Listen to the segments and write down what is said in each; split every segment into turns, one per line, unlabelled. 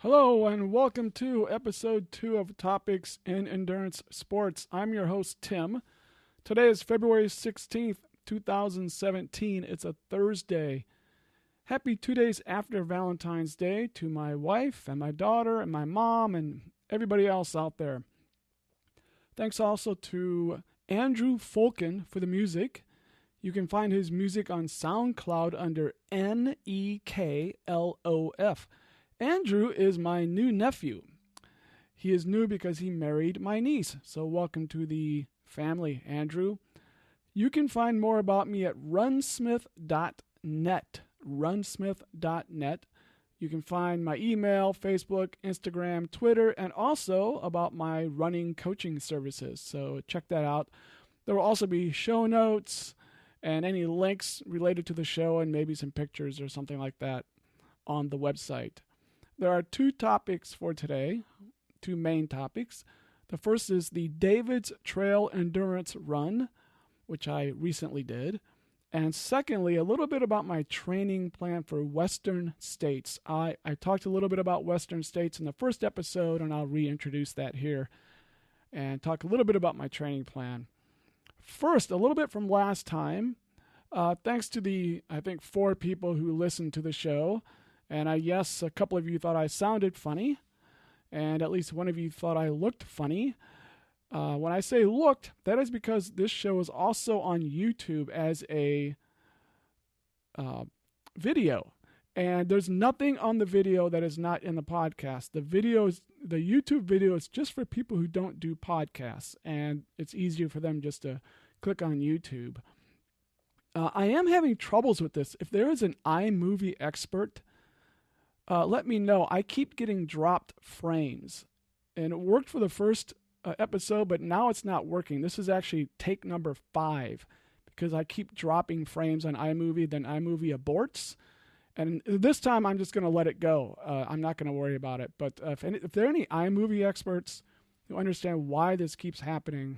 Hello and welcome to episode 2 of Topics in Endurance Sports. I'm your host, Tim. Today is February 16th, 2017. It's a Thursday. Happy 2 days after Valentine's Day to my wife and my daughter and my mom and everybody else out there. Thanks also to Andrew Folken for the music. You can find his music on SoundCloud under NEKLOF. Andrew is my new nephew. He is new because he married my niece. So welcome to the family, Andrew. You can find more about me at runsmith.net. Runsmith.net. You can find my email, Facebook, Instagram, Twitter, and also about my running coaching services. So check that out. There will also be show notes and any links related to the show and maybe some pictures or something like that on the website. There are two topics for today, two main topics. The first is the David's Trail Endurance Run, which I recently did. And secondly, a little bit about my training plan for Western States. I talked a little bit about Western States in the first episode, and I'll reintroduce that here and talk a little bit about my training plan. First, a little bit from last time. Thanks to the, 4 people who listened to the show. And yes, a couple of you thought I sounded funny, and at least one of you thought I looked funny. When I say looked, that is because this show is also on YouTube as a video. And there's nothing on the video that is not in the podcast. The YouTube video is just for people who don't do podcasts, and it's easier for them just to click on YouTube. I am having troubles with this. If there is an iMovie expert, let me know. I keep getting dropped frames, and it worked for the first episode, but now it's not working. This is actually take number 5 because I keep dropping frames on iMovie, then iMovie aborts, and this time I'm just going to let it go. I'm not going to worry about it, but if there are any iMovie experts who understand why this keeps happening,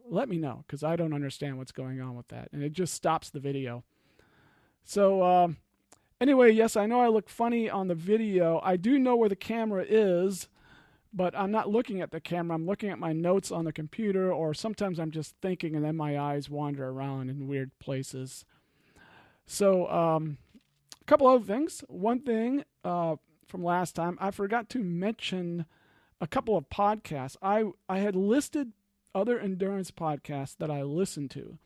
let me know, because I don't understand what's going on with that, and it just stops the video. So, anyway, yes, I know I look funny on the video. I do know where the camera is, but I'm not looking at the camera. I'm looking at my notes on the computer, or sometimes I'm just thinking and then my eyes wander around in weird places. So a couple other things. One thing from last time, I forgot to mention a couple of podcasts. I had listed other endurance podcasts that I listened to,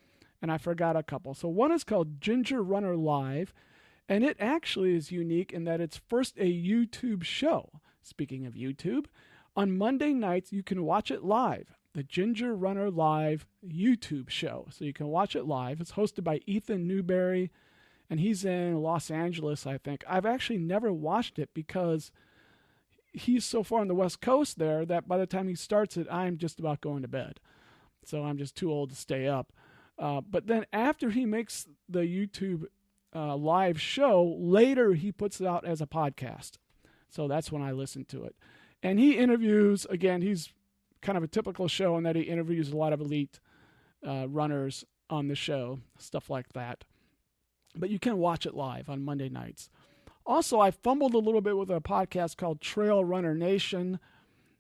and I forgot a couple. So one is called Ginger Runner Live. And it actually is unique in that it's first a YouTube show. Speaking of YouTube, on Monday nights you can watch it live. The Ginger Runner Live YouTube show. So you can watch it live. It's hosted by Ethan Newberry, and he's in Los Angeles, I think. I've actually never watched it because he's so far on the West Coast there that by the time he starts it, I'm just about going to bed. So I'm just too old to stay up. But then after he makes the YouTube live show, later he puts it out as a podcast. So that's when I listen to it. And he interviews, again, he's kind of a typical show in that he interviews a lot of elite runners on the show, stuff like that. But you can watch it live on Monday nights. Also, I fumbled a little bit with a podcast called Trail Runner Nation.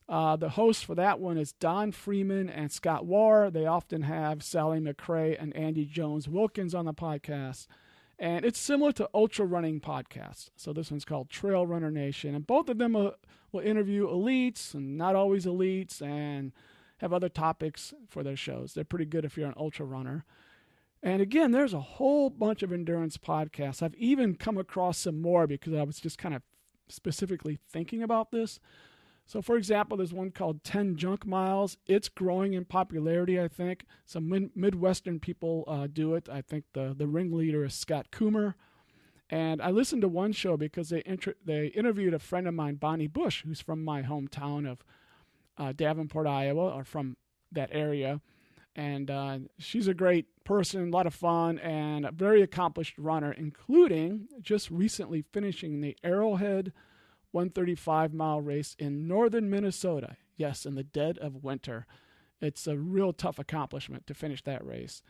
The hosts for that one is Don Freeman and Scott Warr. They often have Sally McRae and Andy Jones Wilkins on the podcast. And it's similar to ultra running podcasts. So this one's called Trail Runner Nation. And both of them will interview elites and not always elites and have other topics for their shows. They're pretty good if you're an ultra runner. And again, there's a whole bunch of endurance podcasts. I've even come across some more because I was just kind of specifically thinking about this. So, for example, there's one called 10 Junk Miles. It's growing in popularity, I think. Some Midwestern people do it. I think the ringleader is Scott Coomer. And I listened to one show because they interviewed a friend of mine, Bonnie Bush, who's from my hometown of Davenport, Iowa, or from that area. And she's a great person, a lot of fun, and a very accomplished runner, including just recently finishing the Arrowhead 135-mile race in northern Minnesota. Yes, in the dead of winter. It's a real tough accomplishment to finish that race.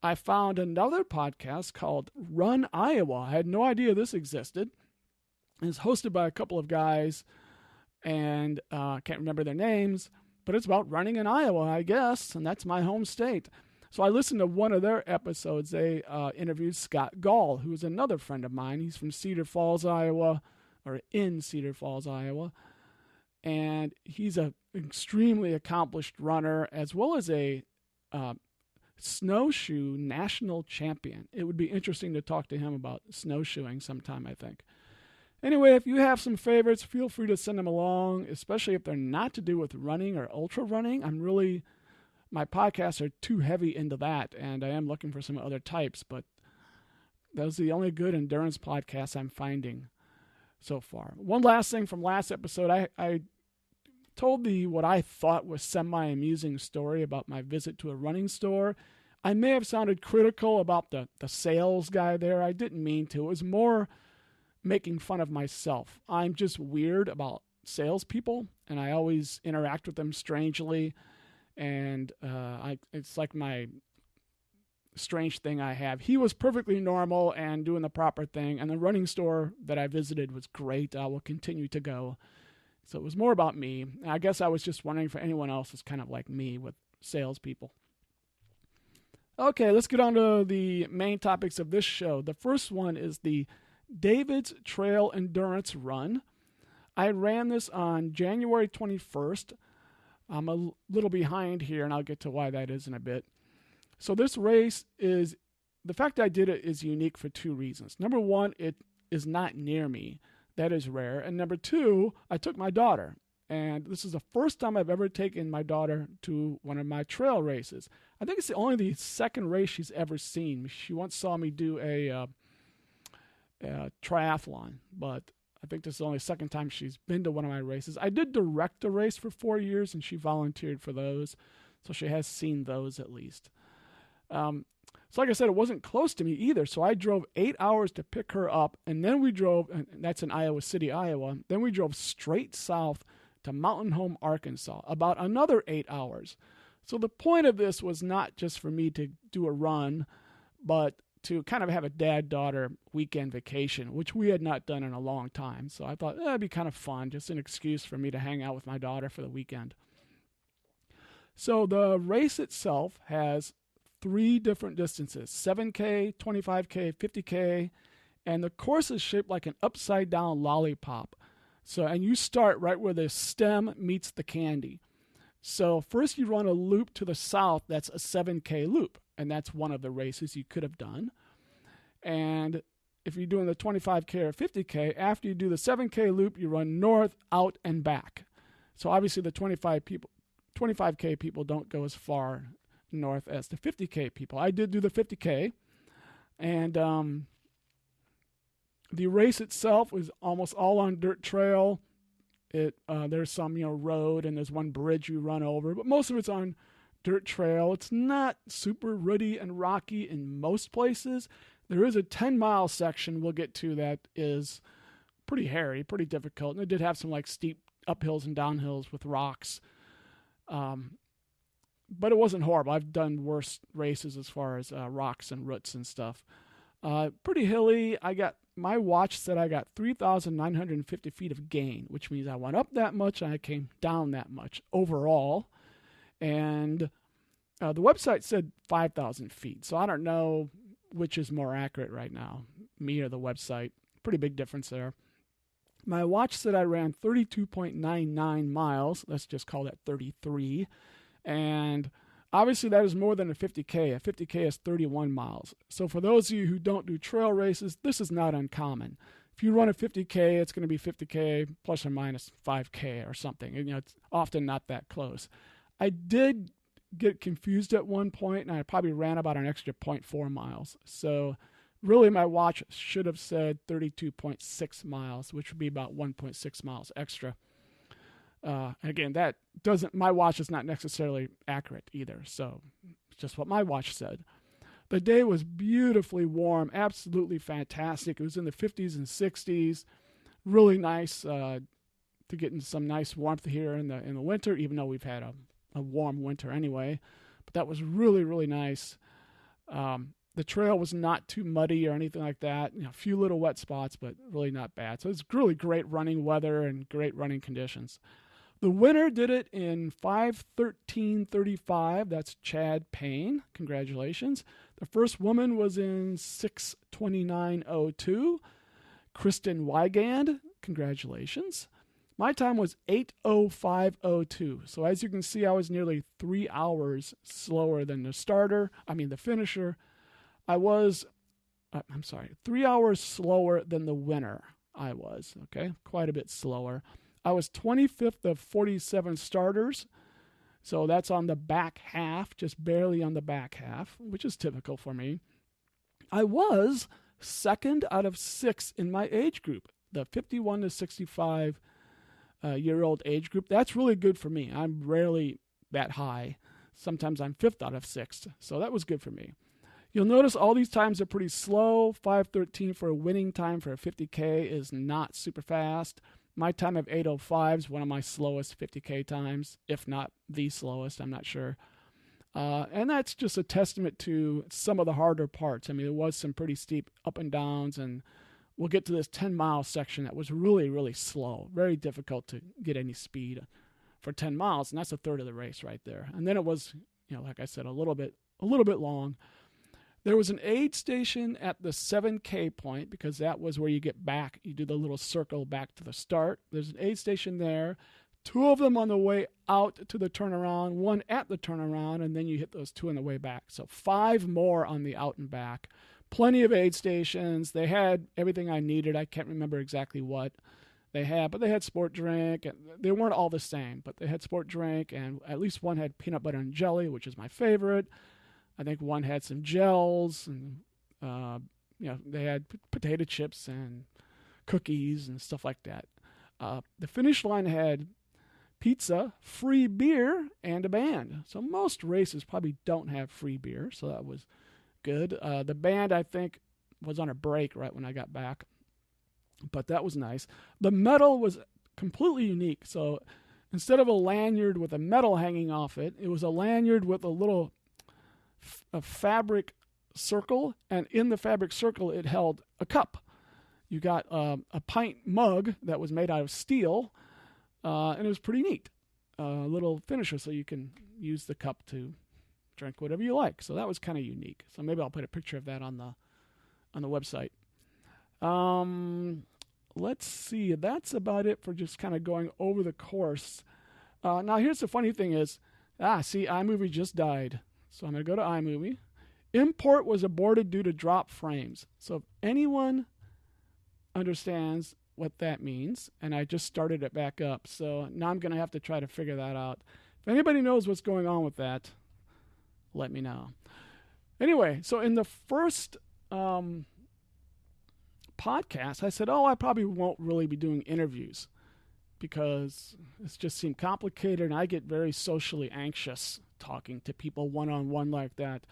I found another podcast called Run Iowa. I had no idea this existed. It's hosted by a couple of guys, and I can't remember their names, but it's about running in Iowa, I guess, and that's my home state. So I listened to one of their episodes. They interviewed Scott Gall, who is another friend of mine. He's from Cedar Falls, Iowa, or in Cedar Falls, Iowa. And he's an extremely accomplished runner, as well as a snowshoe national champion. It would be interesting to talk to him about snowshoeing sometime, I think. Anyway, if you have some favorites, feel free to send them along, especially if they're not to do with running or ultra running. My podcasts are too heavy into that, and I am looking for some other types, but those are the only good endurance podcasts I'm finding so far. One last thing from last episode, I told what I thought was semi-amusing story about my visit to a running store. I may have sounded critical about the sales guy there. I didn't mean to. It was more making fun of myself. I'm just weird about salespeople, and I always interact with them strangely. And it's like my strange thing I have. He was perfectly normal and doing the proper thing, and the running store that I visited was great. I will continue to go. So it was more about me. I guess I was just wondering if anyone else is kind of like me with salespeople. Okay, let's get on to the main topics of this show. The first one is the David's Trail Endurance Run. I ran this on January 21st. I'm a little behind here, and I'll get to why that is in a bit. So this race the fact I did it is unique for two reasons. Number one, it is not near me. That is rare. And number two, I took my daughter. And this is the first time I've ever taken my daughter to one of my trail races. I think it's only the second race she's ever seen. She once saw me do a triathlon, but I think this is only the second time she's been to one of my races. I did direct a race for 4 years, and she volunteered for those, so she has seen those at least. So like I said, it wasn't close to me either, so I drove 8 hours to pick her up, and then we drove, and that's in Iowa City, Iowa, then we drove straight south to Mountain Home, Arkansas, about another 8 hours. So the point of this was not just for me to do a run, but to kind of have a dad-daughter weekend vacation, which we had not done in a long time. So I thought that'd be kind of fun, just an excuse for me to hang out with my daughter for the weekend. So the race itself has 3 different distances, 7K, 25K, 50K, and the course is shaped like an upside-down lollipop. And you start right where the stem meets the candy. So first you run a loop to the south, that's a 7K loop. And that's one of the races you could have done. And if you're doing the 25K or 50K, after you do the 7K loop, you run north, out, and back. So obviously the 25K people don't go as far north as the 50K people. I did do the 50K. And the race itself was almost all on dirt trail. There's some road, and there's one bridge you run over, but most of it's on dirt trail. It's not super ruddy and rocky in most places. There is a 10-mile section we'll get to that is pretty hairy, pretty difficult. And it did have some steep uphills and downhills with rocks. But it wasn't horrible. I've done worse races as far as rocks and roots and stuff. Pretty hilly. My watch said I got 3,950 feet of gain, which means I went up that much and I came down that much overall. And the website said 5,000 feet. So I don't know which is more accurate right now, me or the website. Pretty big difference there. My watch said I ran 32.99 miles. Let's just call that 33. And obviously that is more than a 50K. A 50K is 31 miles. So for those of you who don't do trail races, this is not uncommon. If you run a 50K, it's going to be 50K plus or minus 5K or something. It's often not that close. I did get confused at one point, and I probably ran about an extra 0.4 miles. So really my watch should have said 32.6 miles, which would be about 1.6 miles extra. Again, my watch is not necessarily accurate either. So it's just what my watch said. The day was beautifully warm, absolutely fantastic. It was in the 50s and 60s. Really nice to get into some nice warmth here in the winter, even though we've had a warm winter anyway. But that was really, really nice. The trail was not too muddy or anything like that. A few little wet spots, but really not bad. So it's really great running weather and great running conditions. The winner did it in 5:13:35. That's Chad Payne. Congratulations. The first woman was in 6:29:02. Kristen Wygand. Congratulations. My time was 8:05:02. So as you can see, I was nearly 3 hours slower than the finisher. I was, 3 hours slower than the winner. I was, okay? Quite a bit slower. I was 25th of 47 starters. So that's on the back half, just barely on the back half, which is typical for me. I was second out of 6 in my age group, the 51 to 65 year-old age group. That's really good for me. I'm rarely that high. Sometimes I'm 5th out of 6. So that was good for me. You'll notice all these times are pretty slow. 5:13 for a winning time for a 50K is not super fast. My time of 8:05 is one of my slowest 50K times, if not the slowest, I'm not sure. And that's just a testament to some of the harder parts. I mean, there was some pretty steep up and downs, and we'll get to this 10-mile section that was really, really slow. Very difficult to get any speed for 10 miles, and that's a third of the race right there. And then it was, like I said, a little bit long. There was an aid station at the 7K point because that was where you get back. You do the little circle back to the start. There's an aid station there. 2 of them on the way out to the turnaround, 1 at the turnaround, and then you hit those 2 on the way back. So 5 more on the out and back. Plenty of aid stations. They had everything I needed. I can't remember exactly what they had, but they had sport drink. And they weren't all the same, but they had sport drink, and at least one had peanut butter and jelly, which is my favorite. I think one had some gels, and they had potato chips and cookies and stuff like that. The finish line had pizza, free beer, and a band. So most races probably don't have free beer, so that was good. The band, I think, was on a break right when I got back, but that was nice. The medal was completely unique. So instead of a lanyard with a medal hanging off it, it was a lanyard with a little fabric circle, and in the fabric circle it held a cup. You got a pint mug that was made out of steel, and it was pretty neat. A little finisher so you can use the cup to drink whatever you like. So that was kind of unique. So maybe I'll put a picture of that on the website. Let's see. That's about it for just kind of going over the course. Now here's the funny thing is, iMovie just died. So I'm going to go to iMovie. Import was aborted due to drop frames. So if anyone understands what that means, and I just started it back up, so now I'm going to have to try to figure that out. If anybody knows what's going on with that, let me know. Anyway, so in the first podcast, I said, I probably won't really be doing interviews because it just seemed complicated, and I get very socially anxious talking to people one-on-one like that.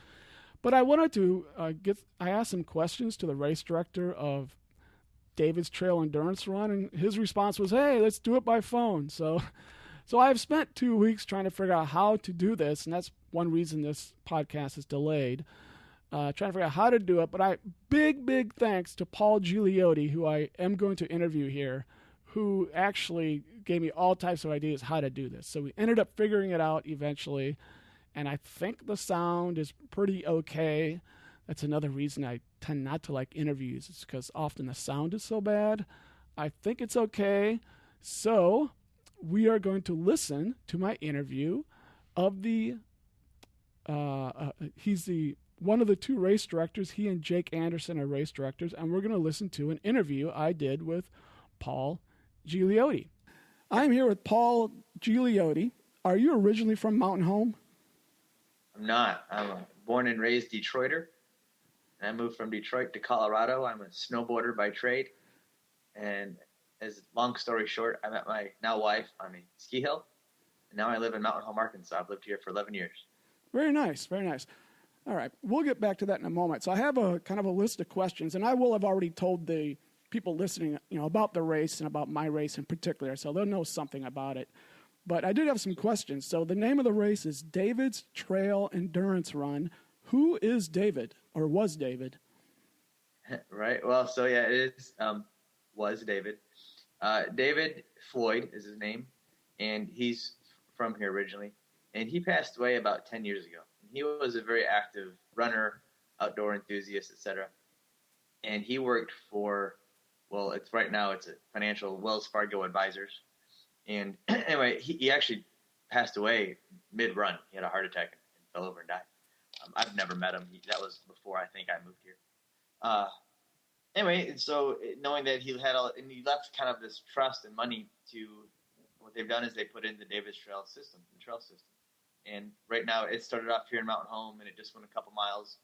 But I wanted to I asked some questions to the race director of David's Trail Endurance Run, and his response was, hey, let's do it by phone. So I've spent 2 weeks trying to figure out how to do this, and that's one reason this podcast is delayed, trying to figure out how to do it. But big thanks to Paul Gigliotti, who I am going to interview here, who actually gave me all types of ideas how to do this. So we ended up figuring it out eventually, and I think the sound is pretty okay. That's another reason I tend not to like interviews. It's because often the sound is so bad. I think it's okay. So we are going to listen to my interview of he's one of the 2 race directors. He and Jake Anderson are race directors, and we're going to listen to an interview I did with Paul Gigliotti. I'm here with Paul Gigliotti. Are you originally from Mountain Home?
I'm not. I'm a born and raised Detroiter. And I moved from Detroit to Colorado. I'm a snowboarder by trade. And long story short, I met my now wife on a ski hill. And now I live in Mountain Home, Arkansas. I've lived here for 11 years.
Very nice. Very nice. All right. We'll get back to that in a moment. So I have a kind of a list of questions, and I will have already told the people listening, about the race and about my race in particular. So they'll know something about it. But I did have some questions. So the name of the race is David's Trail Endurance Run. who is David, or was David?
Right. Well, so yeah, it is, was David. David Floyd is his name, and he's from here originally. And he passed away about 10 years ago. He was a very active runner, outdoor enthusiast, etc. And he worked for, well, right now it's a financial Wells Fargo Advisors. And anyway, he actually passed away mid-run. He had a heart attack and fell over and died. I've never met him. That was before I think I moved here. Anyway, so knowing that he left kind of this trust and money to, what they've done is they put in the David's Trail system, the trail system. And right now it started off here in Mountain Home, and it just went a couple miles.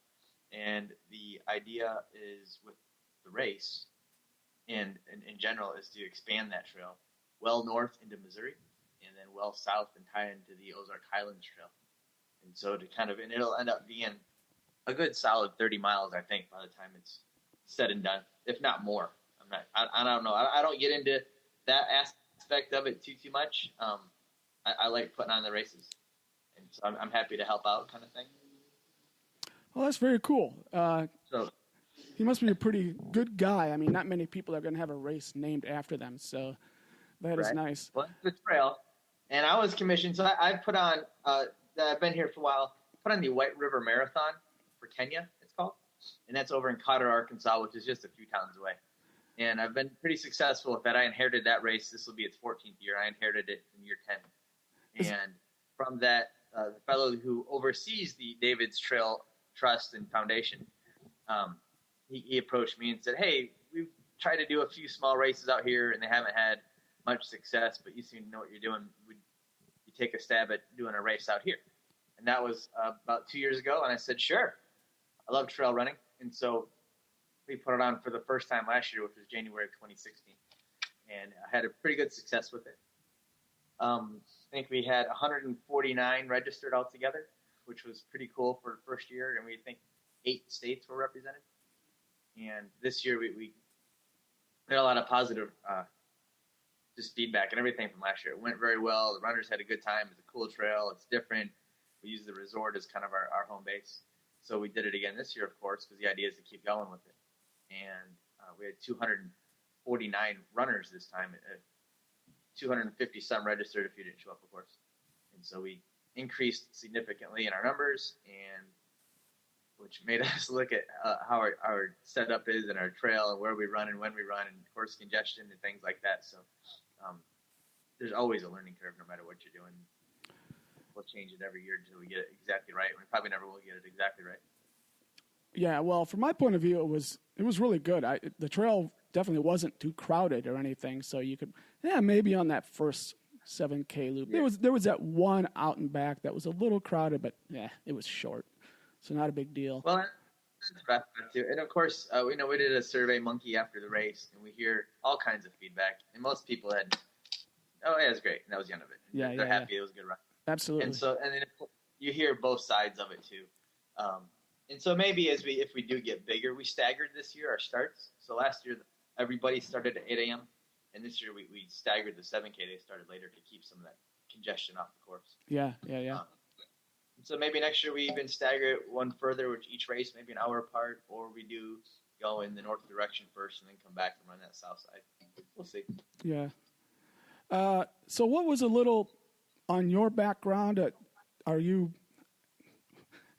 And the idea is with the race and in general is to expand that trail well north into Missouri and then well south and tie into the Ozark Highlands Trail. And so and it'll end up being a good solid 30 miles, I think, by the time it's said and done, if not more. I don't know. I don't get into that aspect of it too much. I like putting on the races, and so I'm happy to help out, kind of thing.
Well, that's very cool.
So
he must be a pretty good guy. I mean, not many people are going to have a race named after them, so that is nice.
Well, it's the trail, and I was commissioned. So I put on. I've been here for a while. Put on the White River Marathon for Kenya. It's called, and that's over in Cotter, Arkansas, which is just a few towns away. And I've been pretty successful with that. I inherited that race. This will be its 14th year. I inherited it in year 10. And from that, the fellow who oversees the David's Trail Trust and Foundation, he approached me and said, "Hey, we've tried to do a few small races out here, and they haven't had much success, but you seem to know what you're doing. Would you take a stab at doing a race out here?" And that was about 2 years ago, and I said, "Sure. I love trail running." And so we put it on for the first time last year, which was January of 2016, and I had a pretty good success with it. I think we had 149 registered altogether, which was pretty cool for the first year, and we think 8 states were represented. And this year we had a lot of positive just feedback and everything from last year. It went very well. The runners had a good time. It's a cool trail. It's different. We use the resort as kind of our home base. So we did it again this year, of course, because the idea is to keep going with it. And we had 249 runners this time, 250 some registered if you didn't show up, of course. And so we increased significantly in our numbers, and which made us look at how our setup is and our trail and where we run and when we run and course congestion and things like that. So there's always a learning curve no matter what you're doing. We'll change it every year until we get it exactly right. We probably never will get it exactly right.
Yeah, well, from my point of view, it was really good. The trail definitely wasn't too crowded or anything, so you could, maybe on that first 7K loop. Yeah. There was that one out and back that was a little crowded, but it was short, so not a big deal.
Well, that's about too. And of course, we did a Survey Monkey after the race, and we hear all kinds of feedback, and most people had, "Oh, yeah, it was great," and that was the end of it. They're happy it was a good run.
Absolutely.
And then you hear both sides of it too. And so maybe if we do get bigger, we staggered this year our starts. So last year everybody started at 8 a.m. and this year we staggered the 7K. They started later to keep some of that congestion off the course.
Yeah.
So maybe next year we even stagger it one further, which each race maybe an hour apart, or we do go in the north direction first and then come back and run that south side. We'll see.
Yeah. So what was a little on your background? Are you?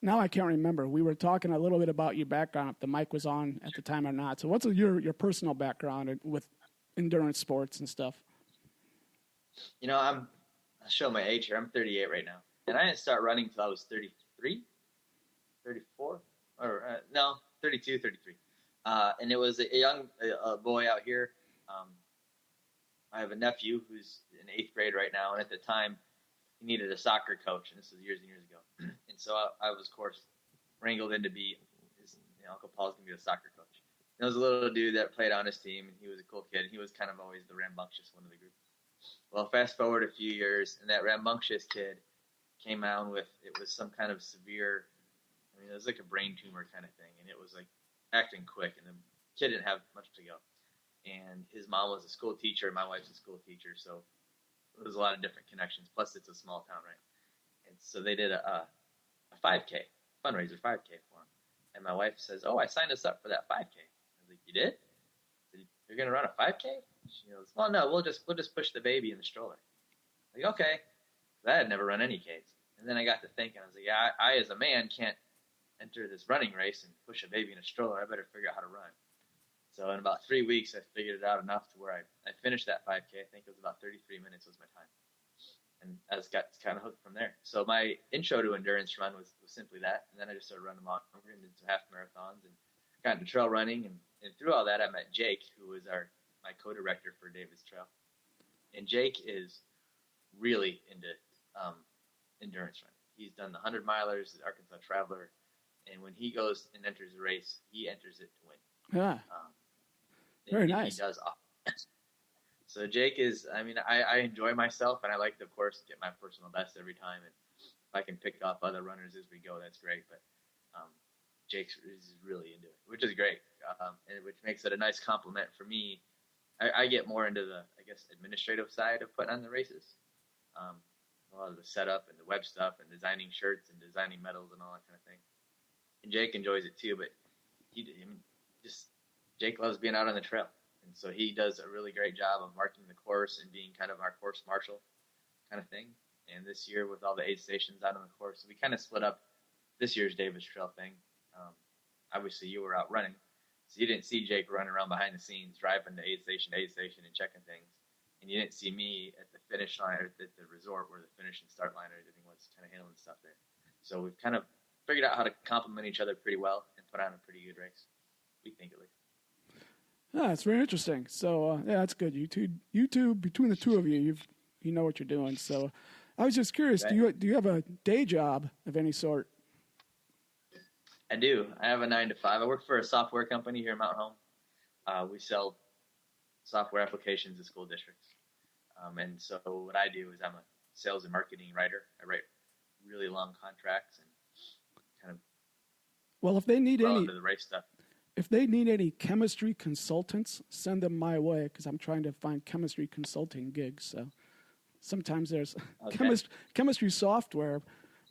Now I can't remember. We were talking a little bit about your background, if the mic was on at the time or not. So what's your personal background with endurance sports and stuff?
I'll show my age here. I'm 38 right now. And I didn't start running until I was 33, 34, or 32, 33. And it was a young boy out here. I have a nephew who's in 8th grade right now. And at the time, he needed a soccer coach, and this was years and years ago. And so I was, of course, wrangled in to be his Uncle Paul's going to be the soccer coach. And there was a little dude that played on his team, and he was a cool kid. He was kind of always the rambunctious one of the group. Well, fast forward a few years, and that rambunctious kid came out with, it was some kind of severe, it was like a brain tumor kind of thing, and it was like acting quick, and the kid didn't have much to go. And his mom was a school teacher, my wife's a school teacher, so there's a lot of different connections. Plus, it's a small town, right? And so they did a 5K. fundraiser 5K for him. And my wife says, "Oh, I signed us up for that 5K." I was like, "You did? You're gonna run a 5K?" She goes, "Well, no, we'll just push the baby in the stroller." I'm like, okay. I had never run any Ks. And then I got to thinking, I was like, yeah, I as a man can't enter this running race and push a baby in a stroller. I better figure out how to run. So in about 3 weeks, I figured it out enough to where I finished that 5K. I think it was about 33 minutes was my time. And I just got kind of hooked from there. So my intro to endurance run was simply that. And then I just started running longer and did some half marathons and got into trail running. And through all that, I met Jake, who was my co-director for David's Trail. And Jake is really into endurance running. He's done the 100-milers, the Arkansas Traveler, and when he goes and enters a race, he enters it to win.
Yeah. Very nice.
He does. So Jake is, I enjoy myself, and I like to, of course, get my personal best every time. And if I can pick up other runners as we go, that's great. But Jake is really into it, which is great, and which makes it a nice compliment for me. I get more into the, I guess, administrative side of putting on the races. A lot of the setup and the web stuff and designing shirts and designing medals and all that kind of thing. And Jake enjoys it too, but Jake loves being out on the trail. And so he does a really great job of marking the course and being kind of our course marshal kind of thing. And this year with all the aid stations out on the course, we kind of split up this year's David's Trail thing. Obviously you were out running, so you didn't see Jake running around behind the scenes, driving to aid station and checking things. And you didn't see me at the finish line, or at the resort where the finish and start line or everything was, kind of handling stuff there. So we've kind of figured out how to complement each other pretty well and put on a pretty good race. We think at least.
Yeah, it's very interesting. So yeah, that's good. YouTube, between the two of you, you know what you're doing. So I was just curious, right. Do you have a day job of any sort?
I do. I have a 9 to 5. I work for a software company here in Mount Home. We sell software applications to school districts. And so what I do is I'm a sales and marketing writer. I write really long contracts and kind of
if they need
into the race stuff.
If they need any chemistry consultants, send them my way because I'm trying to find chemistry consulting gigs. So sometimes there's chemistry software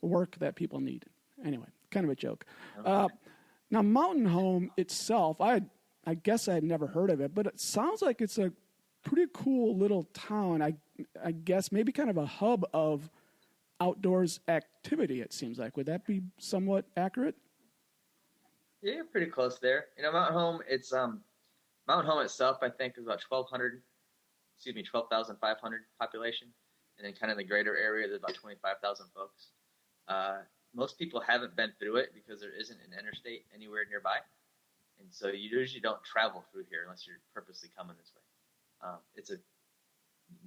work that people need. Anyway, kind of a joke. Okay. Now, Mountain Home itself, I guess I had never heard of it, but it sounds like it's a pretty cool little town. I guess maybe kind of a hub of outdoors activity, it seems like. Would that be somewhat accurate?
Yeah, you're pretty close there. Mountain Home, Mountain Home itself, I think, is about 12,500 population. And then kind of the greater area, there's about 25,000 folks. Most people haven't been through it because there isn't an interstate anywhere nearby. And so you usually don't travel through here unless you're purposely coming this way. It's a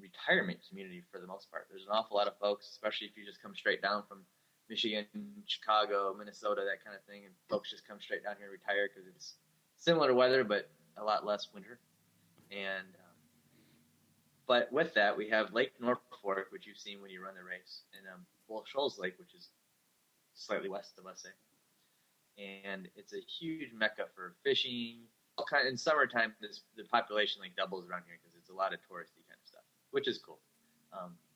retirement community for the most part. There's an awful lot of folks, especially if you just come straight down from Michigan, Chicago, Minnesota, that kind of thing, and folks just come straight down here and retire because it's similar weather but a lot less winter. And but with that, we have Lake Norfolk, which you've seen when you run the race, and Bull Shoals Lake, which is slightly west of us, and it's a huge mecca for fishing. In summertime, the population like doubles around here because it's a lot of touristy kind of stuff, which is cool.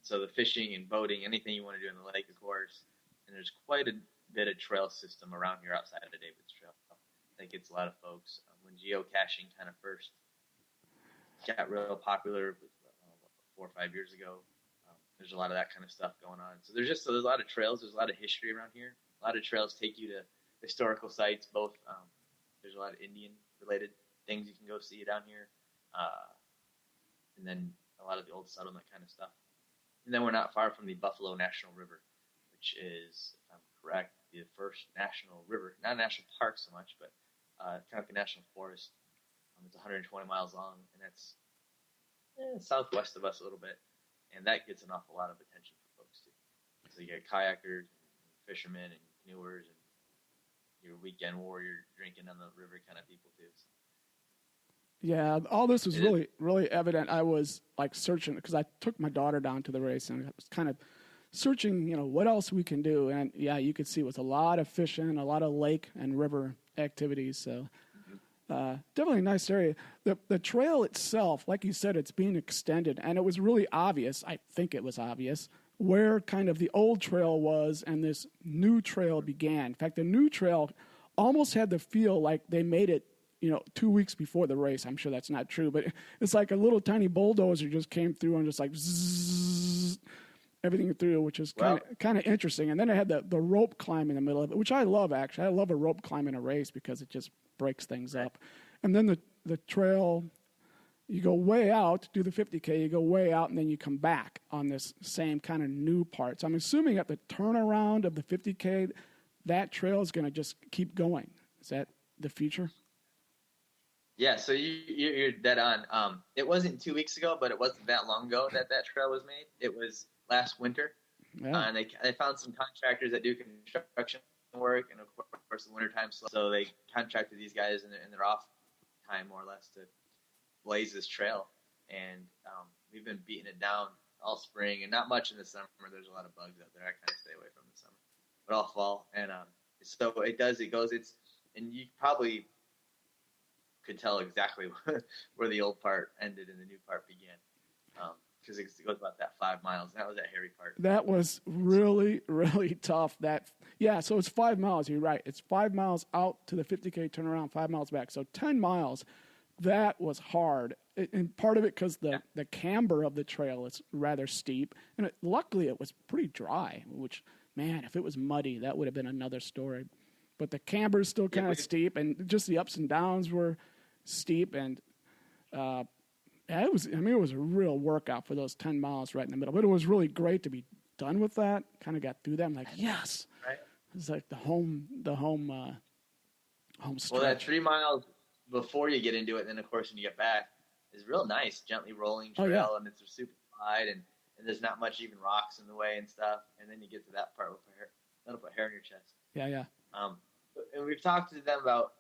So the fishing and boating, anything you want to do in the lake, of course. And there's quite a bit of trail system around here outside of David's Trail. That gets a lot of folks. When geocaching kind of first got real popular 4 or 5 years ago, there's a lot of that kind of stuff going on. So there's a lot of trails. There's a lot of history around here. A lot of trails take you to historical sites. Both there's a lot of Indian-related things you can go see down here, and then a lot of the old settlement kind of stuff. And then we're not far from the Buffalo National River, which is, if I'm correct, the first national river, not a national park so much, but kind of like a national forest. It's 120 miles long, and that's southwest of us a little bit, and that gets an awful lot of attention for folks too. So you got kayakers, and fishermen, and canoers, and your weekend warrior drinking on the river kind of people too. So.
Yeah, all this was really, really evident. I was like searching because I took my daughter down to the race, and I was kind of searching, what else we can do. And yeah, you could see it was a lot of fishing, a lot of lake and river activities. So definitely a nice area. The trail itself, like you said, it's being extended, and it was really obvious. I think it was obvious where kind of the old trail was and this new trail began. In fact, the new trail almost had the feel like they made it, 2 weeks before the race. I'm sure that's not true, but it's like a little tiny bulldozer just came through and just like zzz, everything through, which is kind of interesting. And then it had the rope climb in the middle of it, which I love, actually. I love a rope climb in a race because it just breaks things up. And then the trail, you go way out, do the 50K, you go way out, and then you come back on this same kind of new part. So I'm assuming at the turnaround of the 50K, that trail is going to just keep going. Is that the future?
Yeah, so you're dead on. It wasn't 2 weeks ago, but it wasn't that long ago that trail was made. It was last winter. Yeah. And they found some contractors that do construction work, and of course the wintertime slow. So they contracted these guys in their off time, more or less, to blaze this trail. And we've been beating it down all spring, and not much in the summer. There's a lot of bugs out there. I kind of stay away from the summer, but all fall. And so it goes. And you probably could tell exactly where the old part ended and the new part began, because it goes about that 5 miles. That was that hairy part.
That was really, really tough. So it's 5 miles. You're right. It's 5 miles out to the 50K turnaround, 5 miles back. So 10 miles. That was hard. And part of it because the camber of the trail is rather steep. And luckily it was pretty dry, which, man, if it was muddy, that would have been another story. But the camber is still kind of steep, and just the ups and downs were steep. And it was a real workout for those 10 miles right in the middle. But it was really great to be done with that. Kind of got through that. I'm like, yes. Right. It's like the home stretch.
Well, that 3 miles before you get into it, and then of course when you get back, is real nice, gently rolling trail, and it's super wide, and there's not much even rocks in the way and stuff. And then you get to that part with that'll put hair in your chest.
Yeah.
And we've talked to them about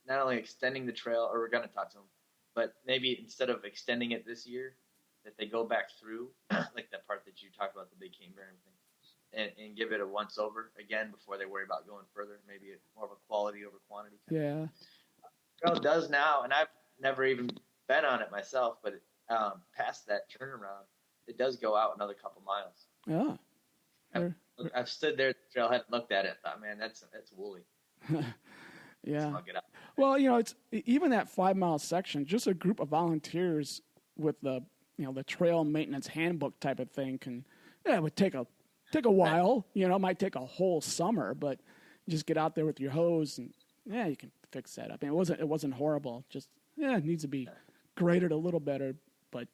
not only extending the trail, or we're going to talk to them, but maybe instead of extending it this year, that they go back through, like that part that you talked about, the big camber and everything, and give it a once over again before they worry about going further. Maybe more of a quality over quantity.
Yeah.
Trail does now, and I've never even been on it myself, but past that turnaround, it does go out another couple miles.
Yeah.
I've stood there at the trailhead and looked at it and thought, man, that's woolly.
Yeah.
So I'll get out.
Well, it's even that 5 mile section, just a group of volunteers with the trail maintenance handbook type of thing it would take a while, it might take a whole summer, but just get out there with your hose and you can fix that up. And it wasn't horrible. Just, it needs to be graded a little better, but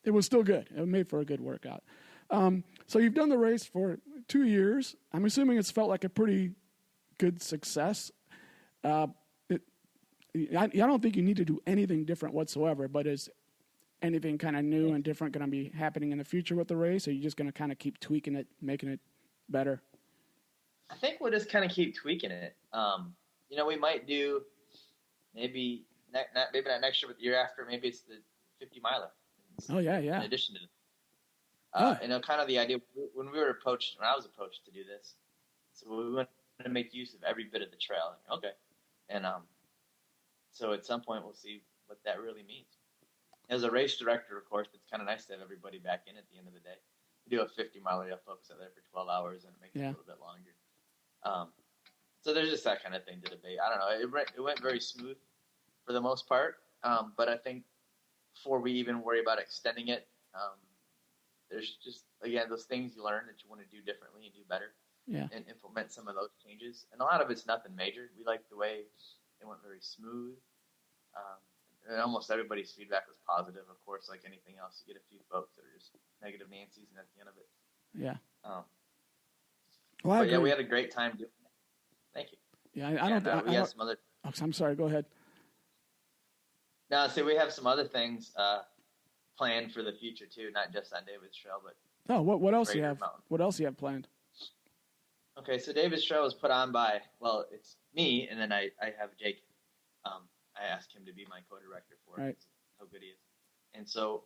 it was still good. It made for a good workout. So you've done the race for 2 years. I'm assuming it's felt like a pretty good success. I don't think you need to do anything different whatsoever, but is anything kind of new and different going to be happening in the future with the race? Or are you just going to kind of keep tweaking it, making it better?
I think we'll just kind of keep tweaking it. We might do maybe not next year, but the year after, maybe it's the 50 miler.
Oh, yeah.
In addition to kind of the idea when I was approached to do this, so we want to make use of every bit of the trail. Okay. And so at some point we'll see what that really means. As a race director, of course, it's kind of nice to have everybody back in at the end of the day. We do a 50 miler, you focus out there for 12 hours, and it makes it a little bit longer. So there's just that kind of thing to debate. I don't know. It went very smooth for the most part, but I think before we even worry about extending it, there's just, again, those things you learn that you want to do differently and do better, and implement some of those changes. And a lot of it's nothing major. We like the way it went very smooth. And almost everybody's feedback was positive. Of course, like anything else, you get a few folks that are just negative Nancy's, and at the end of it.
Yeah.
We had a great time doing it. Thank you.
Yeah,
we have some other.
Oh, I'm sorry. Go ahead.
No, so we have some other things planned for the future too, not just on David's Trail, but
what else do you have? Mountain. What else do you have planned?
Okay, so David's Trail was put on by it's me, and then I have Jake. I asked him to be my co-director for it.
Right.
How good he is, and so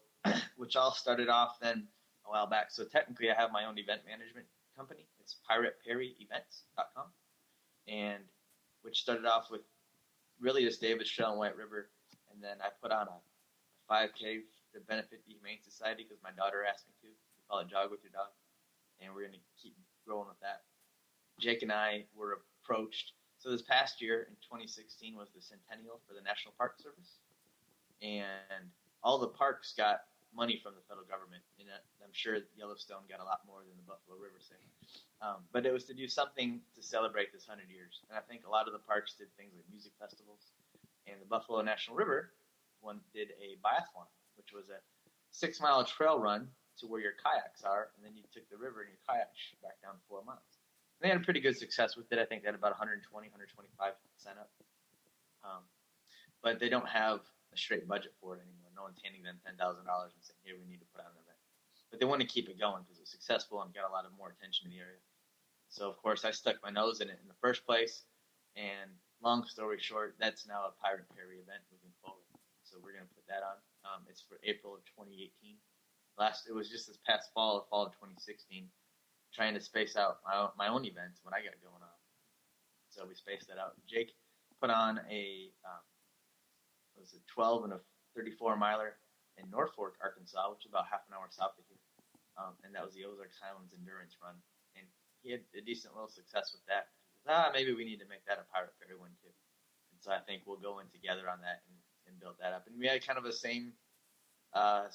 which all started off then a while back. So technically, I have my own event management company. It's PiratePerryEvents.com, and which started off with really just David's Trail and White River, and then I put on a 5K to benefit the Humane Society because my daughter asked me to. We call it Jog with Your Dog. and we're going to keep growing with that. Jake and I were approached. So this past year in 2016 was the centennial for the National Park Service, and all the parks got money from the federal government, and I'm sure Yellowstone got a lot more than the Buffalo River say. But it was to do something to celebrate this 100 years, and I think a lot of the parks did things like music festivals, and the Buffalo National River one did a biathlon, which was a 6-mile trail run to where your kayaks are, and then you took the river and your kayak back down 4 miles. They had a pretty good success with it. I think they had about 120, 125 sign up. But they don't have a straight budget for it anymore. No one's handing them $10,000 and saying, here, we need to put on an event. But they want to keep it going because it was successful and got a lot of more attention in the area. So, of course, I stuck my nose in it in the first place. And long story short, that's now a Pirate Perry event moving forward. So we're going to put that on. It's for April of 2018. It was just this past fall of 2016, trying to space out my own events, what I got going on. So we spaced that out. Jake put on a 12 and a 34 miler in Norfolk, Arkansas, which is about half an hour south of here. And that was the Ozarks Highlands Endurance Run. And he had a decent little success with that. Maybe we need to make that a Pirate Perry one too. And so I think we'll go in together on that and build that up. And we had kind of the same